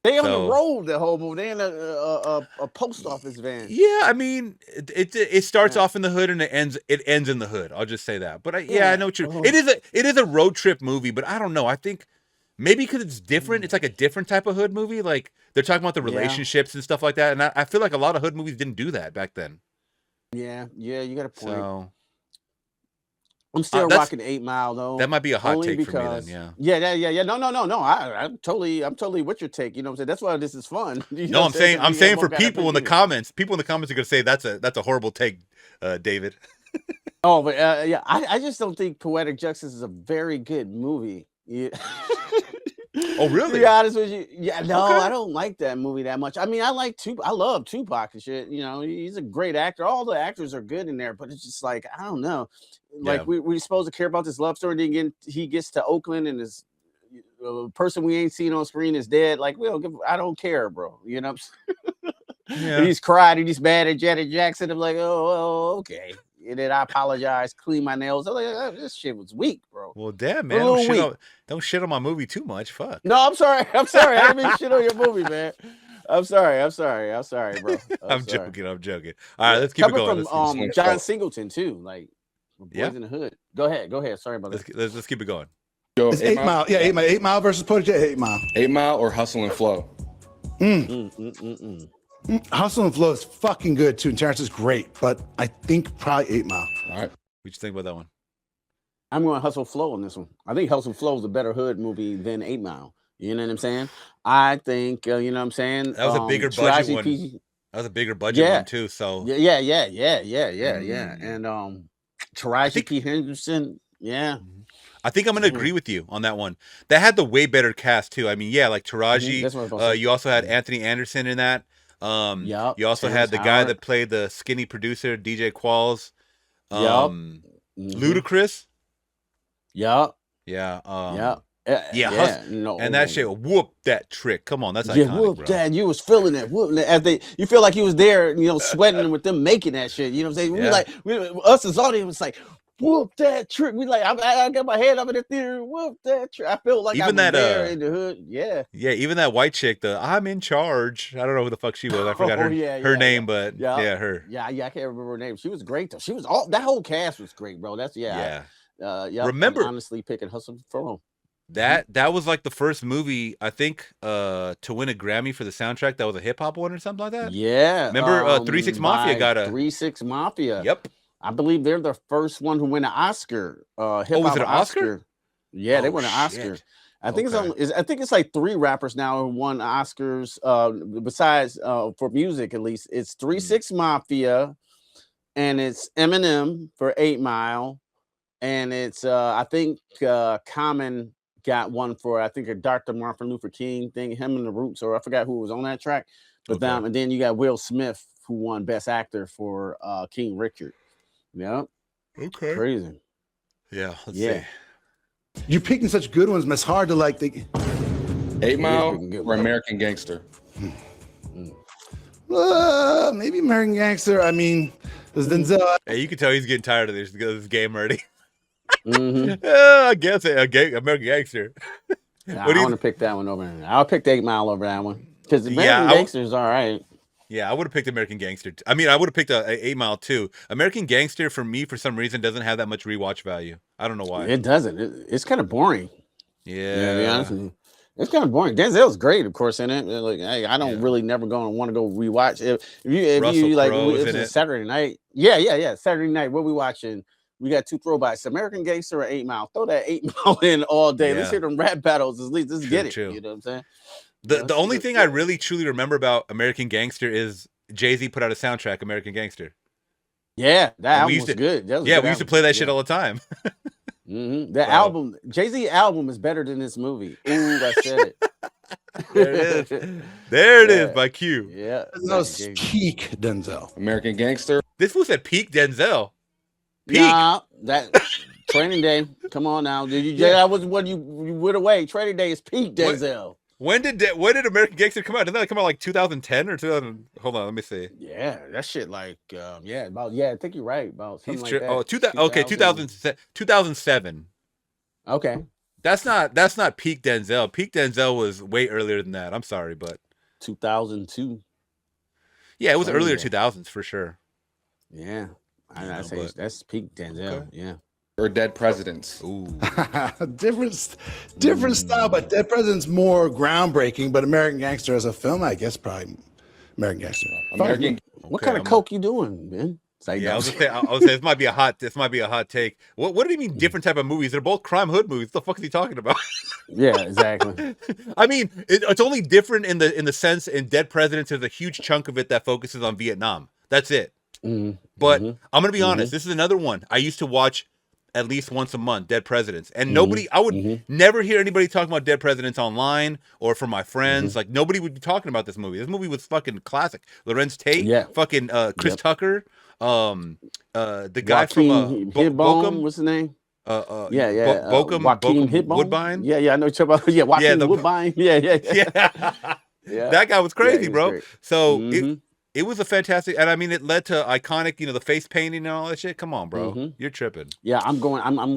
They on the road the whole movie. They in a post office van. Yeah, I mean, it starts off in the hood and it ends in the hood. I'll just say that. But I know what you're. It is a road trip movie, but I don't know. I think maybe because it's different. It's like a different type of hood movie. Like they're talking about the relationships and stuff like that. And I feel like a lot of hood movies didn't do that back then. Yeah, you got a point. So, I'm still rocking 8 Mile though. That might be a hot take for me then. Yeah. No. I'm totally with your take. You know what I'm saying? That's why this is fun. No, I'm saying for people in the comments, are gonna say that's a horrible take, David. Oh, but I just don't think Poetic Justice is a very good movie. Yeah. Oh, really? To be honest with you, I don't like that movie that much. I mean, I love Tupac and shit. You know, he's a great actor. All the actors are good in there, but it's just like I don't know. Like we're supposed to care about this love story. And then he gets to Oakland and this person we ain't seen on screen is dead. Like I don't care, bro. You know. And he's cried and he's mad at Janet Jackson. I'm like, oh, okay. And then I apologize, clean my nails. I'm like, this shit was weak, bro. Well, damn, man. Don't shit on my movie too much. Fuck. No, I'm sorry. I didn't mean shit on your movie, man. I'm sorry, bro. I'm joking. All right, let's keep it going. From John Singleton, too. Like, Boys in the Hood. Go ahead. Sorry about that. Let's keep it going. It's 8 Mile. Yeah, 8 Mile. 8 Mile versus Poetic. 8 Mile. 8 Mile or Hustle and Flow. Hustle and Flow is fucking good too. And Terrence is great, but I think probably 8 Mile. All right. What you think about that one? I'm going Hustle Flow on this one. I think Hustle Flow is a better hood movie than 8 Mile. You know what I'm saying? I think you know what I'm saying. That was a bigger budget one. That was a bigger budget one too. So yeah. And Taraji P. Henderson. Yeah. I think I'm gonna agree with you on that one. That had the way better cast too. I mean, like Taraji. You also had Anthony Anderson in that. You also had the guy that played the skinny producer, DJ Qualls. Ludacris. Yeah. No. And that shit whooped that trick. Come on, that's iconic, whoop bro. that. You was feeling it. You feel like you was there, sweating with them making that shit. You know what I'm saying? We us as audience was like, whoop that trick. We like, I got my head up in the theater. Whoop that trick. I felt like even I was there in the hood. Yeah. Even that white chick, I'm in charge. I don't know who the fuck she was. I forgot her name, but her. Yeah, I can't remember her name. She was great though. She was that whole cast was great, bro. That's remember, I'm honestly picking Hustle Flow. That was like the first movie I think to win a Grammy for the soundtrack. That was a hip hop one or something like that. Yeah. Remember 3 6 Mafia got a 3 6 Mafia. Yep. I believe they're the first one who win an Oscar. Hip hop was it an Oscar? Yeah, they won an Oscar. I think it's like 3 rappers now who won Oscars. Besides for music, at least it's 3 6 Mafia, and it's Eminem for 8 Mile, and it's I think Common got one for a Dr. Martin Luther King thing. Him and the Roots, or I forgot who was on that track. But and then you got Will Smith who won Best Actor for King Richard. Yeah. Okay. Crazy. Yeah. Let's see. You're picking such good ones, but it's hard to like think. 8 Mile or American Gangster. Maybe American Gangster. I mean, there's Denzel. Hey, you can tell he's getting tired of this game already. I guess American Gangster. Nah, What do I you want to pick that one over. I'll pick the 8 Mile over that one because Yeah, American I- Gangster is all right. Yeah, I would have picked American Gangster. I mean, I would have picked a 8 Mile too. American Gangster for me, for some reason, doesn't have that much rewatch value. I don't know why. It doesn't. It's kind of boring. Yeah, to be honest Yeah. with you. It's kind of boring. Denzel's great, of course, in it. Like, hey, I don't Yeah. really never want to go rewatch. If you Russell like, Crowe is if in it's a it. Saturday night. Yeah. Saturday night, what we watching? We got 2 throwbacks: American Gangster or 8 Mile. Throw that 8 Mile in all day. Let's Yeah. hear them rap battles. At least let's True, get it. true. You know what I'm saying? The only thing I really truly remember about American Gangster is Jay-Z put out a soundtrack, American Gangster. Yeah, that And we album used was to- good. That was a Yeah, good we used to album. play that Yeah. shit all the time. The So- album, Jay-Z album is better than this movie. Ooh, I said it. There it is. There it is Yeah. by Q. Yeah. That was peak Denzel. American Gangster. This fool said peak Denzel. Peak. Nah, that Training Day. Come on now. Did you? That was what you went away. Training Day is peak What? Denzel. When did American Gangster come out? Did that come out like 2010 or 2000? Hold on, let me see. Yeah, that shit like I think you're right about something He's like tri- that. oh, 2007. Okay. That's not peak Denzel. Peak Denzel was way earlier than that. I'm sorry, but 2002. yeah, it was Training earlier Day. 2000s for sure. Yeah. You know, I say but- that's peak Denzel. Okay. Yeah. Or Dead Presidents. Ooh. different style, but Dead President's more groundbreaking. But American Gangster as a film, I guess probably American Gangster. American What kind of coke you doing, man? It's like, Yeah, I was gonna say this might be a hot take. What do you mean different type of movies? They're both crime hood movies. What the fuck is he talking about? Yeah, exactly. I mean, it's only different in the sense in Dead Presidents. There's a huge chunk of it that focuses on Vietnam. That's it. But I'm gonna be honest. This is another one I used to watch at least once a month. Dead Presidents, and nobody. I would never hear anybody talking about Dead Presidents online or from my friends. Like nobody would be talking about this movie. This movie was fucking classic. Lorenz Tate, Yeah. fucking Chris Yep. Tucker, the guy from Joaquin Hidbone, Bochum. what's his name? Bochum, Joaquin Hidbone? Woodbine. Yeah, I know you're talking about. Yeah, Joaquin the- Woodbine. Yeah. Yeah, that guy was crazy, he was bro. great. So it was a fantastic, and I mean, it led to iconic, the face painting and all that shit. Come on, bro, you're tripping. Yeah, I'm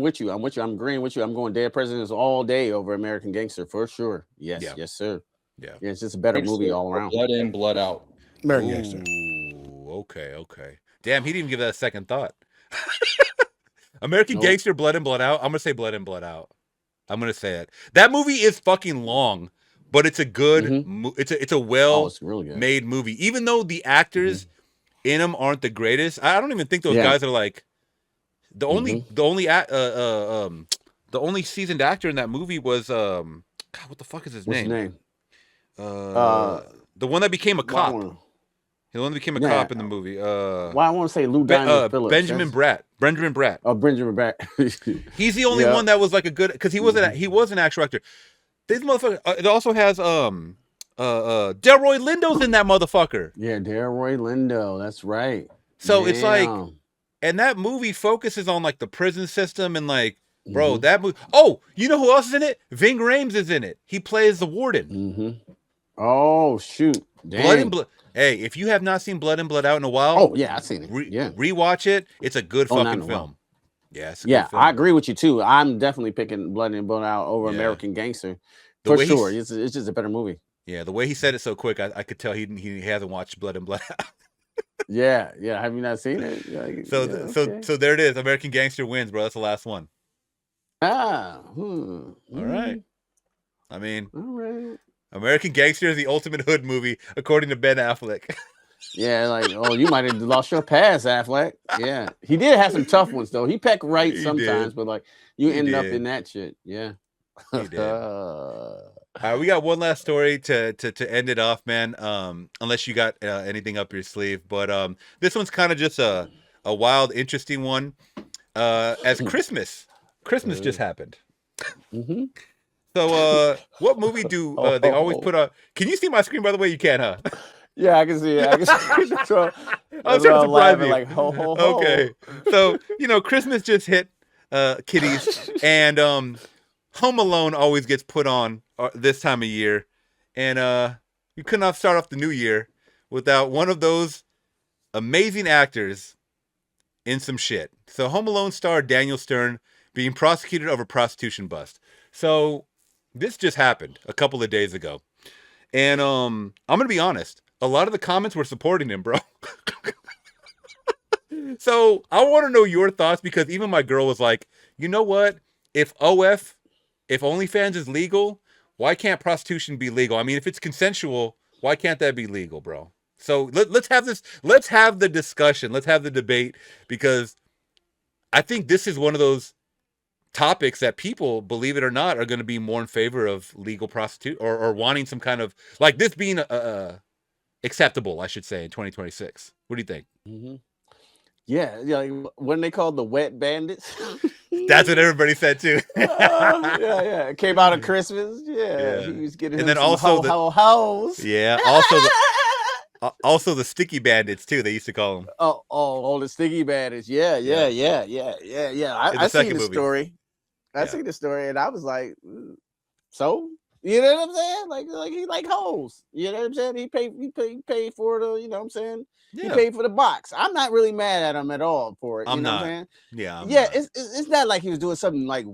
with you. I'm agreeing with you. I'm going Dead Presidents all day over American Gangster for sure. Yes, Yeah. yes, sir. Yeah. Yeah, it's just a better movie all around. Blood in, blood out. American Gangster. Ooh, okay. Damn, he didn't even give that a second thought. American Nope. Gangster, Blood in, Blood Out. I'm gonna say Blood in, Blood Out. I'm gonna say it. That movie is fucking long, but it's a good. It's a well It's really good. made movie. Even though the actors in them aren't the greatest, I don't even think those Yeah. guys are like the only the only seasoned actor in that movie was God, what the fuck is his What's name? his name? The one that became a cop. Why The one that became a Yeah. cop in the movie. I want to say Lou Diamond Phillips. Benjamin Bratt. Benjamin Bratt. Oh, Benjamin Bratt. He's the only Yeah. one that was like a good because he was an actual actor. This motherfucker. It also has Delroy Lindo's in that motherfucker. Yeah, Delroy Lindo. That's right. So it's like, Damn. and that movie focuses on like the prison system and like, bro, Mhm. that movie. Oh, you know who else is in it? Ving Rhames is in it. He plays the warden. Oh shoot. Damn. Blood and Blood. Hey, if you have not seen Blood and Blood Out in a while, Oh yeah, I've seen it. Yeah. rewatch it. It's a good Oh, not fucking in a while. film. Yeah, it's a Yeah, good film. I agree with you too. I'm definitely picking Blood and Blood Out over Yeah. American Gangster The for way sure. he's- It's just a better movie. Yeah, the way he said it so quick, I could tell he hasn't watched Blood and Blood Out. Yeah. Have you not seen it? So there it is. American Gangster wins, bro. That's the last one. All All right. I mean, All right. American Gangster is the ultimate hood movie, according to Ben Affleck. Yeah, like, oh, you might have lost your pass, Affleck. Yeah. He did have some tough ones though. He pecked right He sometimes, did. but like you He end up did. in that shit. Yeah. He did. All right, we got one last story to end it off, man. Unless you got anything up your sleeve, but this one's kind of just a wild, interesting one. As Christmas just happened. Mhm. So, what movie do they always put on? Can you see my screen, by the way? You can, huh? Yeah, I can see it. I can see it. That's why- I'm trying that's to why surprise laughing you. like ho ho ho. Okay, so Christmas just hit, kiddies, and Home Alone always gets put on this time of year, and you could not start off the new year without one of those amazing actors in some shit. So Home Alone star Daniel Stern being prosecuted over prostitution bust. So this just happened a couple of days ago. And I'm gonna be honest, a lot of the comments were supporting him, bro. So I want to know your thoughts, because even my girl was like, you know what? If OnlyFans is legal, why can't prostitution be legal? I mean, if it's consensual, why can't that be legal, bro? So let's have this. Let's have the discussion. Let's have the debate, because I think this is one of those topics that people, believe it or not, are going to be more in favor of legal prostitute, or wanting some kind of, like, this being acceptable, I should say, in 2026. What do you think? Mm-hmm. Yeah, like, when they called the wet bandits. That's what everybody said too. Yeah. It came out of Christmas. Yeah. He was getting, and then also hoes. Yeah, also the sticky bandits too. They used to call them. Oh, the sticky bandits. Yeah. I seen the story. I seen the story, and I was like, so. You know what I'm saying? Like he like hoes. You know what I'm saying? He paid for the, you know what I'm saying? Yeah. He paid for the box. I'm not really mad at him at all for it. You know what I'm saying? Yeah. It's not like he was doing something like,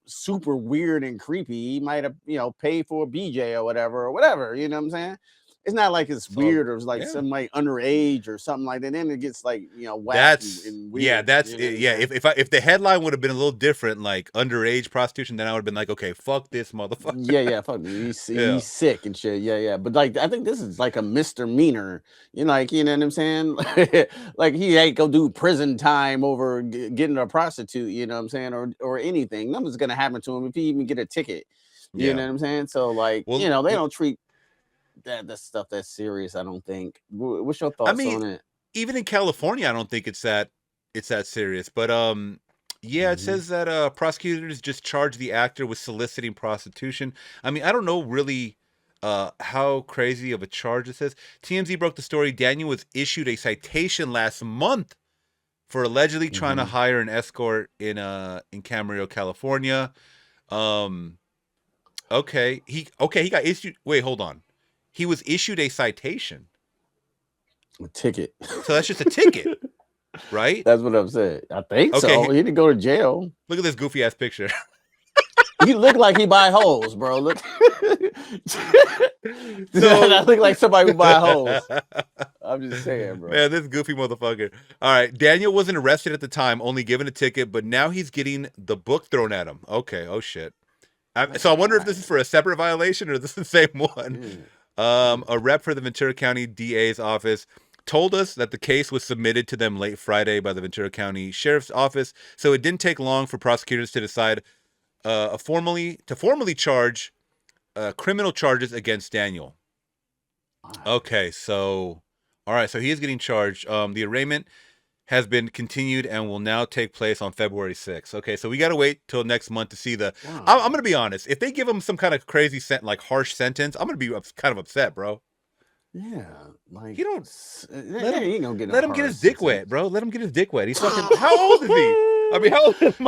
super weird and creepy. He might have, paid for a BJ or whatever. You know what I'm saying? It's not like it's weird, or it's like some like underage or something like that. Then it gets like, wacky and weird. Yeah, that's If the headline would have been a little different, like underage prostitution, then I would have been like, okay, fuck this motherfucker. Yeah, fuck me. He's sick and shit. Yeah. But like, I think this is like a misdemeanor. You know what I'm saying? Like he ain't gonna do prison time over getting a prostitute. You know what I'm saying? Or anything. Nothing's gonna happen to him if he even get a ticket. You know what I'm saying? So like, they don't treat that stuff that's serious. I don't think. What's your thoughts on it? Even in California, I don't think it's that serious. But it says that prosecutors just charged the actor with soliciting prostitution. I mean, I don't know really how crazy of a charge it says. TMZ broke the story. Daniel was issued a citation last month for allegedly trying to hire an escort in Camarillo, California. Okay, he got issued. Wait, hold on. He was issued a citation. A ticket. So that's just a ticket, right? That's what I'm saying. I think so. He didn't go to jail. Look at this goofy ass picture. He look like he buy hoes, bro. Look. I look like somebody who buy hoes. I'm just saying, bro. Man, this goofy motherfucker. All right. Daniel wasn't arrested at the time, only given a ticket, but now he's getting the book thrown at him. Okay. Oh, shit. So I wonder if this is for a separate violation or this is the same one. A rep for the Ventura County DA's office told us that the case was submitted to them late Friday by the Ventura County Sheriff's Office, so it didn't take long for prosecutors to decide formally charge criminal charges against Daniel. Okay, so all right, so he is getting charged. The arraignment has been continued and will now take place on February 6th. Okay, so we got to wait till next month to see the... Wow. I'm going to be honest. If they give him some kind of crazy, harsh sentence, I'm going to be kind of upset, bro. Yeah. Like... You don't... Let him get his dick wet, bro. Let him get his dick wet. He's fucking... How old is he? I mean, how old is he?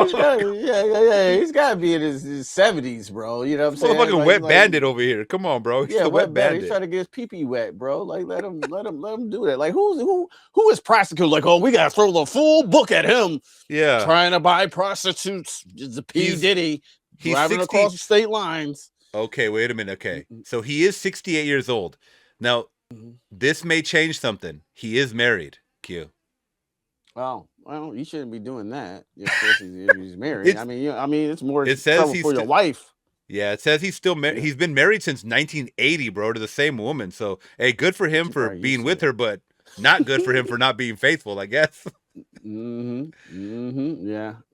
Yeah. He's got to be in his 70s, bro. You know what I'm saying? Fucking wet bandit over here. Come on, bro. He's wet bandit. He's trying to get his pee-pee wet, bro. Like, let him do that. Like, who is prosecutor? Like, oh, we got to throw the full book at him. Yeah. Trying to buy prostitutes. It's a P. Diddy. He's driving across the state lines. Okay, wait a minute. Okay. So he is 68 years old. Now, this may change something. He is married, Q. Well, you shouldn't be doing that if he's married. I mean, it's more trouble for your wife. Yeah, it says he's still married. He's been married since 1980, bro, to the same woman. So, hey, good for him for being with her, but not good for him for not being faithful, I guess. Yeah.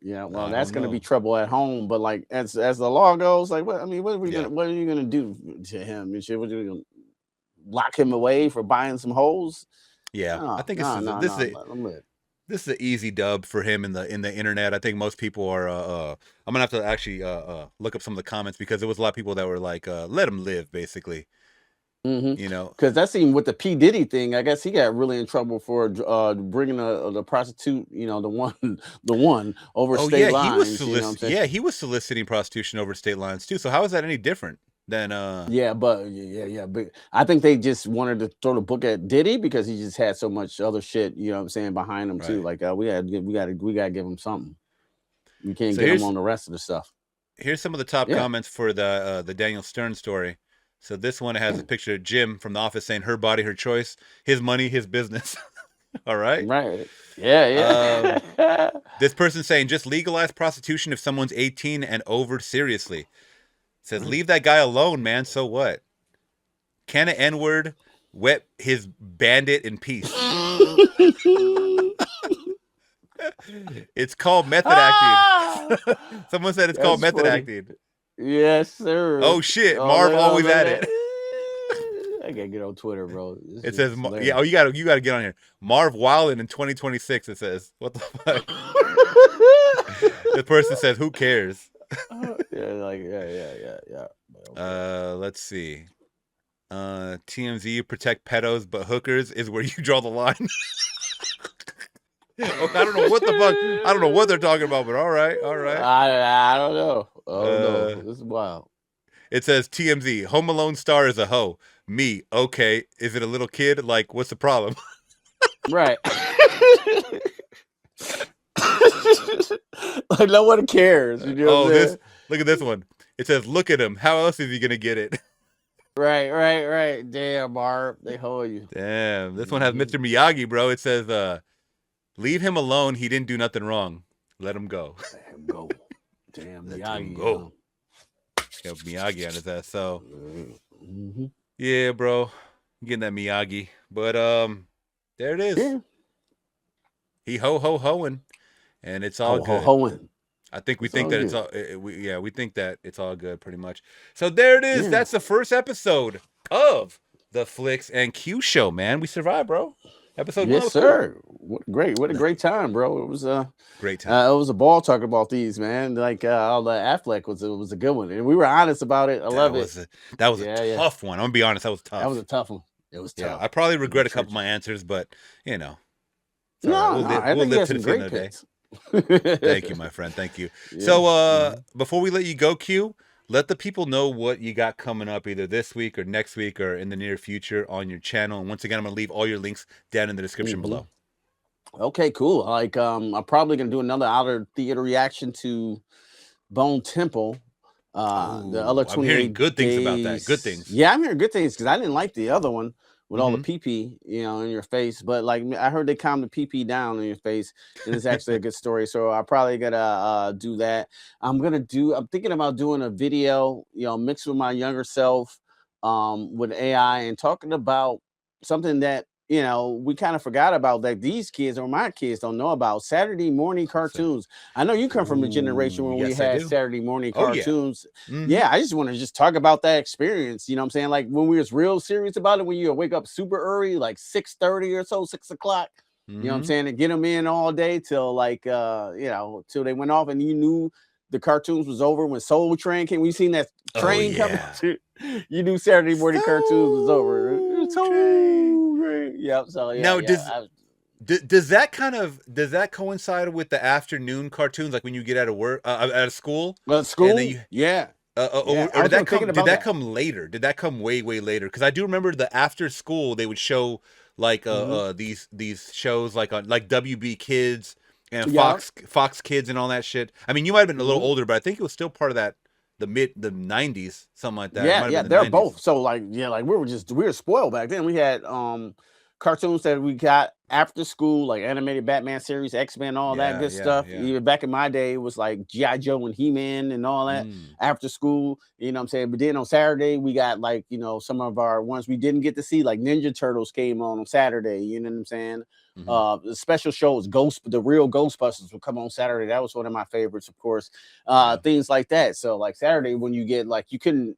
Well, that's going to be trouble at home. But like, as the law goes, like, what are you going to do to him? What are you going to lock him away for buying some hoes? Yeah, I think this is an easy dub for him in the internet. I think most people are. I'm gonna have to actually look up some of the comments, because there was a lot of people that were like, "Let him live," basically. You know, because that seemed with the P. Diddy thing. I guess he got really in trouble for bringing the prostitute. The one over state lines. He was soliciting prostitution over state lines too. So how is that any different than? But I think they just wanted to throw the book at Diddy because he just had so much other shit. You know what I'm saying, behind him too. Like we got to give him something. We can't So get here's- them on the rest of the stuff. Here's some of the top Yeah. comments for the Daniel Stern story. So this one has a picture of Jim from The Office saying, "Her body, her choice, his money, his business." All right. Right. Yeah. Yeah. This person saying, "Just legalize prostitution if someone's 18 and over." Seriously, says, "Leave that guy alone, man. So what? Can an N-word wet his bandit in peace?" It's called method acting. Someone said it's called That's method funny. acting. Yes, sir. Oh shit, Marv always at it. I gotta get on Twitter, bro. It says, yeah. Oh, you gotta get on here. Marv Wildin in 2026. It says, what the fuck? The person says, "Who cares?" Yeah. Let's see. TMZ, protect pedos, but hookers is where you draw the line. I don't know what the fuck. I don't know what they're talking about, but all right. I don't know. This is wild. It says TMZ, Home Alone star is a hoe. Me, okay. Is it a little kid? Like, what's the problem? Right. Like no one cares. You know what I'm saying? Look at this one. It says, "Look at him. How else is he gonna get it?" Right. Damn, Barb, they hold you. Damn. This one has Mr. Miyagi, bro. It says, "Leave him alone. He didn't do nothing wrong. Let him go." Let him go. Damn, Let Miyagi. him go. Got Miyagi on his ass. So Mm-hmm. yeah, bro. I'm getting that Miyagi. But there it is. Yeah. He hoing. And it's all good. Hoeing. I think we It's think all that it's good. all we think that it's all good pretty much. So there it is. Yeah. That's the first episode of the Flix and Q show, man. We survived, bro. Episode 1 Yes, was cool. sir. What a great time, bro. It was Great time. it was a ball talking about these, man. Like all the Affleck was a good one, and we were honest about it. I love it. That was Yeah, a yeah. tough one. I'm gonna be honest, that was tough. That was a tough one. It was tough. Yeah, I probably regret a couple of Church. my answers, but you know. it's No, all right. I We'll think you live had to some the end great of the day. picks. Thank you, my friend. Thank you. Yeah. So before we let you go, Q, let the people know what you got coming up either this week or next week or in the near future on your channel. And once again, I'm gonna leave all your links down in the description Mhm. below. Okay, cool. Like I'm probably gonna do another outer theater reaction to Bone Temple. The other I'm 28 hearing good things about that. days. Good things. Yeah, I'm hearing good things because I didn't like the other one with all the Mhm. PP, in your face. But like I heard they calm the PP down in your face, and it's actually a good story. So I probably gotta do that. I'm thinking about doing a video, mixed with my younger self, with AI and talking about something that we kind of forgot about, that these kids or my kids don't know about: Saturday morning cartoons. I know you come from a generation when we yes, I had do. Saturday morning Oh, yeah. cartoons. Mhm. Yeah, I just want to just talk about that experience. You know what I'm saying? Like when we was real serious about it, when you wake up super early, like 6:30 or so, 6 o'clock. You know what I'm Mhm. saying? And get them in all day till like till they went off, and you knew the cartoons was over when Soul Train came. We seen that train come. yeah. You knew Saturday morning cartoons was over. Soul Train. Yep. So yeah. Now, yeah, does that coincide with the afternoon cartoons, like when you get out of work, out of school? Well, school. then you- Yeah. Or Yeah, I did was that thinking come? Did about that that. come later? Did that come way later? Because I do remember the after school they would show like these shows like on like WB Kids and Yeah. Fox Kids and all that shit. I mean, you might have been a little Mhm. older, but I think it was still part of that the 90s, something like that. It might Yeah, have yeah, been the they're 90s. both. So like, like we were spoiled back then. We had cartoons that we got after school, like animated Batman series, X-Men, all that good stuff. yeah. Even back in my day, it was like G.I. Joe and He-Man and all that after school. You know what I'm saying? But then on Saturday, we got like, some of our ones we didn't get to see, like Ninja Turtles came on Saturday. You know what I'm saying? The special shows, the real Ghostbusters would come on Saturday. That was one of my favorites, of course. Things like that. So like Saturday, when you get like, you couldn't,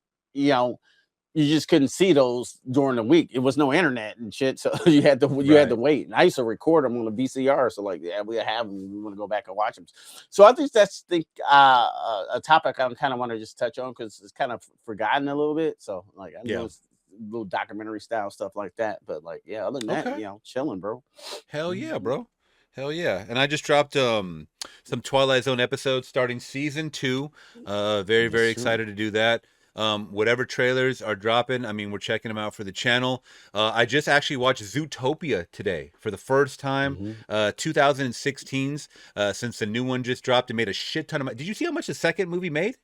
you just couldn't see those during the week. It was no internet and shit, so you had to wait. And I used to record them on the VCR, so like we have them. We want to go back and watch them. So I think that's a topic I kind of want to just touch on because it's kind of forgotten a little bit. So like I know it's little documentary style stuff like that, but like other than that, chilling, bro. Hell yeah, bro. Hell yeah. And I just dropped some Twilight Zone episodes starting season 2. Very excited to do that. Whatever trailers are dropping, I mean, we're checking them out for the channel. I just actually watched Zootopia today for the first time. 2016's, since the new one just dropped. It made a shit ton of money. Did you see how much the second movie made?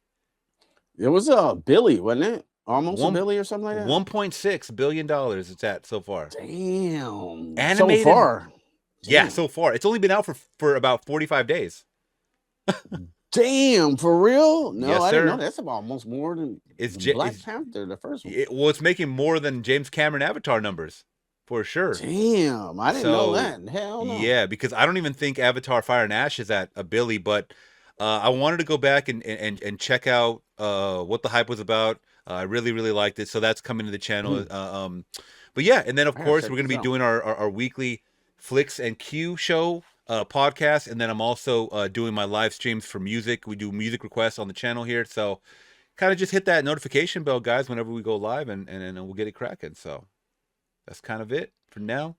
It was Billy, wasn't it? Almost a Billy or something like that. $1.6 billion it's at so far. Damn. Animated, so far. Yeah, so far. It's only been out for about 45 days. Damn, for real? No, Yes, I didn't sir. know. That's about almost more than Black Panther, the first one. Well, it's making more than James Cameron Avatar numbers, for sure. Damn, I didn't know that. Hell no. Yeah, because I don't even think Avatar Fire and Ash is at a Billy, but I wanted to go back and check out what the hype was about. I really, really liked it. So that's coming to the channel. But yeah, and then of course we're going to be doing our weekly Flix and Q show podcast, and then I'm also doing my live streams for music. We do music requests on the channel here, so kind of just hit that notification bell, guys, whenever we go live, and we'll get it cracking. So that's kind of it for now.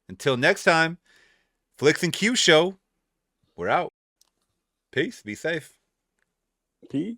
Until next time, Flix and Q show. We're out. Peace. Be safe. Peace.